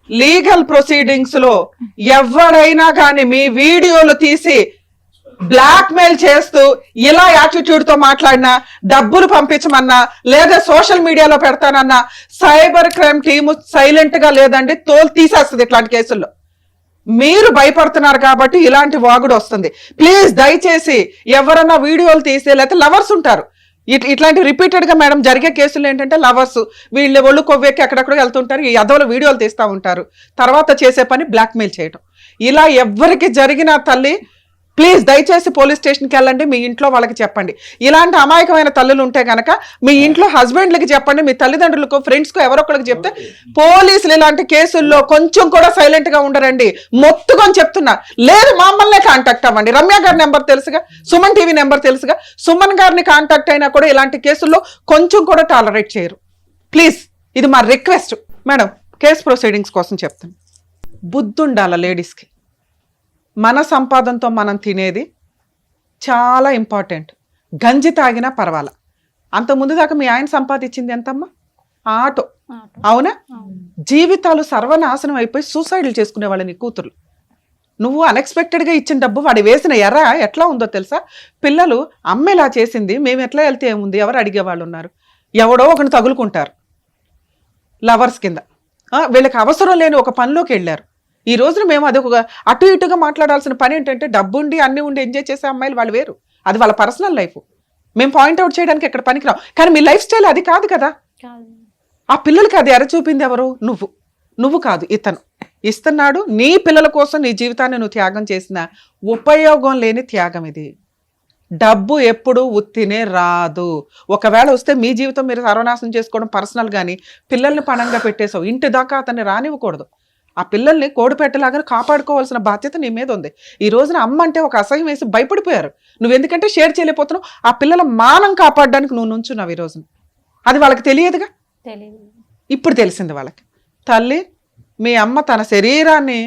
లీగల్ ప్రొసీడింగ్స్ లో ఎవరైనా కానీ మీ వీడియోలు తీసి బ్లాక్ మెయిల్ చేస్తూ ఇలా యాటిట్యూడ్ తో మాట్లాడినా, డబ్బులు పంపించమన్నా, లేదా సోషల్ మీడియాలో పెడతానన్నా సైబర్ క్రైమ్ టీము సైలెంట్ గా లేదండి, తోలు తీసేస్తుంది ఇట్లాంటి కేసుల్లో. మీరు భయపడుతున్నారు కాబట్టి ఇలాంటి వాగుడు వస్తుంది. ప్లీజ్ దయచేసి ఎవరన్నా వీడియోలు తీసి, లేకపోతే లవర్స్ ఉంటారు ఇట్లాంటి రిపీటెడ్ గా మేడం జరిగే కేసులు ఏంటంటే లవర్స్ వీళ్ళు ఒళ్ళు కొవ్వెక్కి అక్కడక్కడ వెళ్తుంటారు, ఈ అదవుల వీడియోలు తీస్తూ ఉంటారు. తర్వాత చేసే పని బ్లాక్ మెయిల్ చేయడం. ఇలా ఎవరికి జరిగిన తల్లి ప్లీజ్ దయచేసి పోలీస్ స్టేషన్కి వెళ్ళండి. మీ ఇంట్లో వాళ్ళకి చెప్పండి. ఇలాంటి అమాయకమైన తల్లులు ఉంటే కనుక మీ ఇంట్లో హస్బెండ్లకి చెప్పండి, మీ తల్లిదండ్రులకు, ఫ్రెండ్స్కు ఎవరొకరికి చెప్తే పోలీసులు ఇలాంటి కేసుల్లో కొంచెం కూడా సైలెంట్ గా ఉండరండి. మొత్తుకొని చెప్తున్నా. లేదు మమ్మల్నే కాంటాక్ట్ అవ్వండి. రమ్య గారి నెంబర్ తెలుసుగా, సుమన్ టీవీ నెంబర్ తెలుసుగా. సుమన్ గారిని కాంటాక్ట్ అయినా కూడా ఇలాంటి కేసుల్లో కొంచెం కూడా టాలరేట్ చేయరు. ప్లీజ్ ఇది మా రిక్వెస్ట్. మేడం కేసు ప్రొసీడింగ్స్ కోసం చెప్తాను. బుద్ధి ఉండాల లేడీస్కి. మన సంపాదనతో మనం తినేది చాలా ఇంపార్టెంట్. గంజి తాగినా పర్వాలా. అంత ముందు దాకా మీ ఆయన సంపాదించింది ఎంతమ్మా? ఆటో. అవునా? జీవితాలు సర్వనాశనం అయిపోయి సూసైడ్లు చేసుకునే వాళ్ళని కూతురు. నువ్వు అన్ఎక్స్పెక్టెడ్గా ఇచ్చిన డబ్బు వాడి వేసిన ఎర్ర ఎట్లా ఉందో తెలుసా? పిల్లలు అమ్మ ఇలా చేసింది, మేము ఎట్లా వెళ్తే ఏముంది, ఎవరు అడిగేవాళ్ళు ఉన్నారు? ఎవడో ఒకరిని తగులుకుంటారు లవర్స్ కింద. వీళ్ళకి అవసరం లేని ఒక పనిలోకి వెళ్ళారు. ఈ రోజున మేము అది ఒక అటు ఇటుగా మాట్లాడాల్సిన పని ఏంటంటే డబ్బు ఉండి అన్ని ఉండి ఎంజాయ్ చేసే అమ్మాయిలు వాళ్ళు వేరు. అది వాళ్ళ పర్సనల్ లైఫ్. మేము పాయింట్అవుట్ చేయడానికి ఎక్కడ పనికిరాం. కానీ మీ లైఫ్ స్టైల్ అది కాదు కదా. ఆ పిల్లలకి అది ఎర చూపింది ఎవరు? నువ్వు కాదు, ఇతను ఇస్తున్నాడు. నీ పిల్లల కోసం నీ జీవితాన్ని నువ్వు త్యాగం చేసిన ఉపయోగం లేని త్యాగం ఇది. డబ్బు ఎప్పుడు ఉత్తినే రాదు. ఒకవేళ వస్తే మీ జీవితం మీరు సర్వనాశనం చేసుకోవడం పర్సనల్. కానీ పిల్లల్ని పణంగా పెట్టేసావు, ఇంటి దాకా అతన్ని రానివ్వకూడదు. ఆ పిల్లల్ని కోడిపెట్టలాగా కాపాడుకోవాల్సిన బాధ్యత నీ మీద ఉంది. ఈ రోజున అమ్మ అంటే ఒక అసహ్యం వేసి భయపడిపోయారు. నువ్వెందుకంటే షేర్ చేయలేకపోతున్నావు. ఆ పిల్లల మానం కాపాడడానికి నువ్వు నుంచున్నావు ఈ రోజున. అది వాళ్ళకి తెలియదుగా. ఇప్పుడు తెలిసింది వాళ్ళకి. తల్లి, మీ అమ్మ తన శరీరాన్ని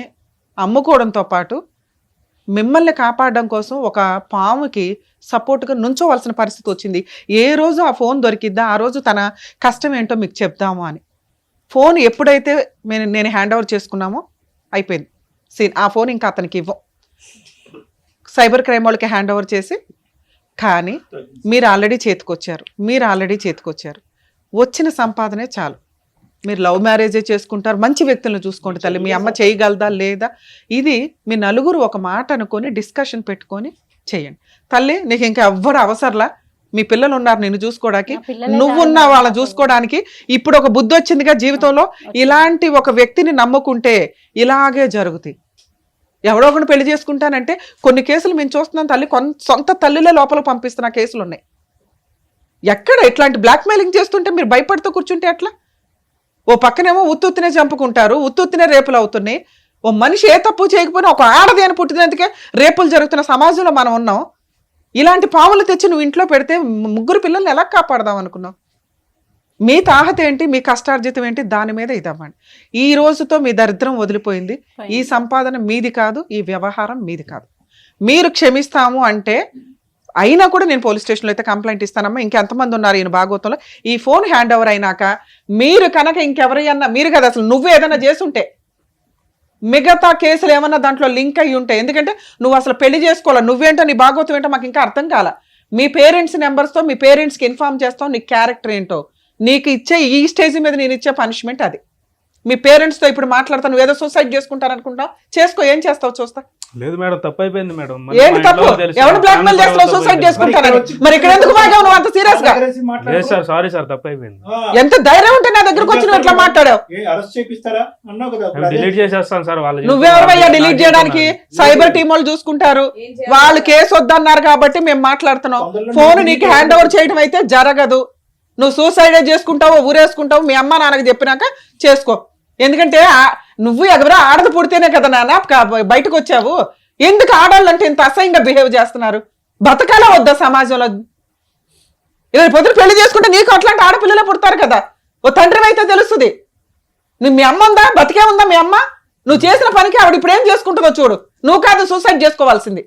అమ్ముకోవడంతో పాటు మిమ్మల్ని కాపాడడం కోసం ఒక పాముకి సపోర్ట్గా నుంచోవలసిన పరిస్థితి వచ్చింది. ఏ రోజు ఆ ఫోన్ దొరికిద్దా ఆ రోజు తన కష్టం ఏంటో మీకు చెప్దాము అని. ఫోన్ ఎప్పుడైతే నేను హ్యాండ్ ఓవర్ చేసుకున్నామో అయిపోయింది సీన్. ఆ ఫోన్ ఇంకా అతనికి ఇవ్వం. సైబర్ క్రైమ్ వాళ్ళకి హ్యాండ్ ఓవర్ చేసి, కానీ మీరు ఆల్రెడీ చేతికొచ్చారు. వచ్చిన సంపాదనే చాలు. మీరు లవ్ మ్యారేజే చేసుకుంటారు, మంచి వ్యక్తులను చూసుకోండి తల్లి. మీ అమ్మ చేయగలదా లేదా, ఇది మీ నలుగురు ఒక మాట అనుకొని డిస్కషన్ పెట్టుకొని చేయండి. తల్లి నీకు ఇంకా ఎవ్వరు అవసరంలా, మీ పిల్లలు ఉన్నారు నిన్ను చూసుకోవడానికి, నువ్వున్న వాళ్ళని చూసుకోవడానికి. ఇప్పుడు ఒక బుద్ధి వచ్చిందిగా జీవితంలో, ఇలాంటి ఒక వ్యక్తిని నమ్ముకుంటే ఇలాగే జరుగుతాయి. ఎవడో ఒకటి పెళ్లి చేసుకుంటానంటే కొన్ని కేసులు మేము చూస్తున్నాం తల్లి, సొంత తల్లిలే లోపల పంపిస్తున్న కేసులు ఉన్నాయి. ఎక్కడ ఇట్లాంటి బ్లాక్మెయిలింగ్ చేస్తుంటే మీరు భయపడుతూ కూర్చుంటే అట్లా? ఓ పక్కనేమో ఉత్తునే చంపుకుంటారు, ఉత్తునే రేపులు అవుతున్నాయి. ఓ మనిషి ఏ తప్పు చేయకపోయినా ఒక ఆడది అని పుట్టినందుకే రేపులు జరుగుతున్న సమాజంలో మనం ఉన్నాం. ఇలాంటి పాములు తెచ్చి నువ్వు ఇంట్లో పెడితే ముగ్గురు పిల్లల్ని ఎలా కాపాడదాం అనుకున్నావు? మీ తాహత ఏంటి, మీ కష్టార్జితం ఏంటి, దాని మీద ఇదవ్వండి. ఈ రోజుతో మీ దరిద్రం వదిలిపోయింది. ఈ సంపాదన మీది కాదు, ఈ వ్యవహారం మీది కాదు. మీరు క్షమిస్తాము అంటే అయినా కూడా నేను పోలీస్ స్టేషన్లో అయితే కంప్లైంట్ ఇస్తానమ్మా. ఇంకెంతమంది ఉన్నారు ఈయన భాగవతంలో? ఈ ఫోన్ హ్యాండ్ ఓవర్ అయినాక మీరు కనుక ఇంకెవరైనా, మీరు కదా అసలు నువ్వు ఏదైనా చేసుంటే మిగతా కేసులు ఏమన్నా దాంట్లో లింక్ అయ్యి ఉంటాయి. ఎందుకంటే నువ్వు అసలు పెళ్లి చేసుకోవాలి, నువ్వేంటో నీ భాగవతం ఏంటో మాకు ఇంకా అర్థం కాల. మీ పేరెంట్స్ నెంబర్స్తో మీ పేరెంట్స్కి ఇన్ఫార్మ్ చేస్తావు నీ క్యారెక్టర్ ఏంటో. నీకు ఇచ్చే ఈ స్టేజ్ మీద నేను ఇచ్చే పనిష్మెంట్ అది. మీ పేరెంట్స్తో ఇప్పుడు మాట్లాడతాను, నువ్వు ఏదో సూసైడ్ చేసుకుంటారనుకుంటావు, చేసుకో, ఏం చేస్తావు చూస్తా. లేదు మేడం, తప్పు అయిపోయింది మేడం. ఏంటి తప్పు? ఎవరు బ్లాక్ మెయిల్ చేస్తావు సూసైడ్ చేసుకుంటారని? మరి ఇక్కడ ఎందుకు బాగా నువ్వు అంత సీరియస్ గా? లేదు సార్, సారీ సార్, తప్పు అయిపోయింది. ఎంత ధైర్యం ఉంటే నా దగ్గరకు వచ్చి నువ్వు ఇట్లా మాట్లాడావు? డిలీట్ చేసేస్తాను సార్. వాళ్ళు నువ్వెవరయ్యా డిలీట్ చేయడానికి? సైబర్ టీం వాళ్ళు చూసుకుంటారు. వాళ్ళు కేసు వద్దన్నారు కాబట్టి మేము మాట్లాడుతున్నాం. ఫోన్ నీకు హ్యాండ్ ఓవర్ చేయడం అయితే జరగదు. నువ్వు సూసైడే చేసుకుంటావు, ఊరేసుకుంటావు, మీ అమ్మ నాన్నకి చెప్పినాక చేసుకో. ఎందుకంటే నువ్వు ఎవరో ఆడది పుడితేనే కదా నాన్న బయటకు వచ్చావు. ఎందుకు ఆడాలంటే అంటే ఇంత అసహ్యంగా బిహేవ్ చేస్తున్నారు? బతకాలా వద్దా సమాజంలో? ఇలా పొద్దున పెళ్లి చేసుకుంటే నీకు అట్లాంటి ఆడపిల్లలే పుడతారు కదా. ఓ తండ్రి అయితే తెలుస్తుంది. నువ్వు మీ అమ్మ ఉందా, బతికే ఉందా మీ అమ్మ? నువ్వు చేసిన పనికి ఆవిడ ఇప్పుడు ఏం చేసుకుంటుందో చూడు. నువ్వు కాదు సూసైడ్ చేసుకోవాల్సింది.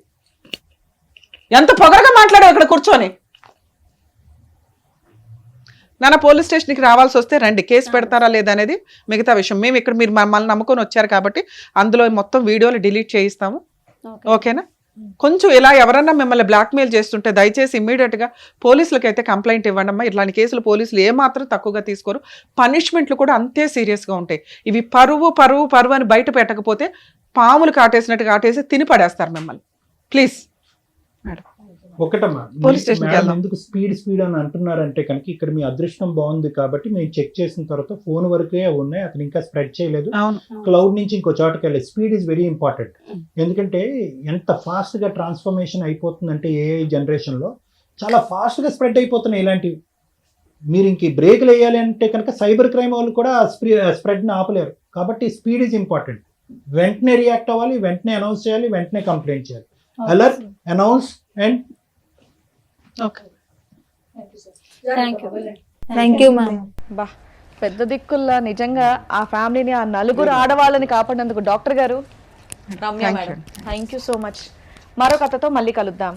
ఎంత పొగరగా మాట్లాడావు ఇక్కడ కూర్చొని. నాన్న పోలీస్ స్టేషన్కి రావాల్సి వస్తే రండి, కేసు పెడతారా లేదా అనేది మిగతా విషయం. మేము ఇక్కడ మీరు మమ్మల్ని నమ్ముకొని వచ్చారు కాబట్టి అందులో మొత్తం వీడియోలు డిలీట్ చేయిస్తాము. ఓకేనా? కొంచెం ఇలా ఎవరన్నా మిమ్మల్ని బ్లాక్మెయిల్ చేస్తుంటే దయచేసి ఇమ్మీడియట్గా పోలీసులకి అయితే కంప్లైంట్ ఇవ్వండి అమ్మా. ఇట్లాంటి కేసులు పోలీసులు ఏమాత్రం తక్కువగా తీసుకోరు. పనిష్మెంట్లు కూడా అంతే సీరియస్గా ఉంటాయి. ఇవి పరువు పరువు పరువు అని బయట పెట్టకపోతే పాములు కాటేసినట్టు కాటేసి తిని పడేస్తారు మిమ్మల్ని. Please madam. ఒకటమ్మా, పోలీస్ స్టేషన్కి వెళ్దాం. ఎందుకు స్పీడ్ అని అంటున్నారంటే కనుక ఇక్కడ మీ అదృష్టం బాగుంది కాబట్టి మేము చెక్ చేసిన తర్వాత ఫోన్ వరకే ఉన్నాయి, అతను ఇంకా స్ప్రెడ్ చేయలేదు. క్లౌడ్ నుంచి ఇంకో చోటకి వెళ్ళలేదు. Speed is very important. ఎందుకంటే ఎంత ఫాస్ట్గా ట్రాన్స్ఫర్మేషన్ అయిపోతుందంటే ఏఐ జనరేషన్లో చాలా ఫాస్ట్గా స్ప్రెడ్ అయిపోతున్నాయి ఇలాంటివి. మీరు ఇంక బ్రేక్లు వేయాలి అంటే కనుక సైబర్ క్రైమ్ వాళ్ళు కూడా స్ప్రెడ్ని ఆపలేరు. కాబట్టి స్పీడ్ ఈజ్ ఇంపార్టెంట్. వెంటనే రియాక్ట్ అవ్వాలి, వెంటనే అనౌన్స్ చేయాలి, వెంటనే కంప్లైంట్ చేయాలి. Alert, announce and okay. Thank you ma'am. బా, పెద్ద దిక్కుల్లా నిజంగా ఆ ఫ్యామిలీని, ఆ నలుగురు ఆడవాళ్ళని కాపాడినందుకు డాక్టర్ గారు, Ramya madam, thank you so much. మరో కథతో మళ్ళీ కలుద్దాం.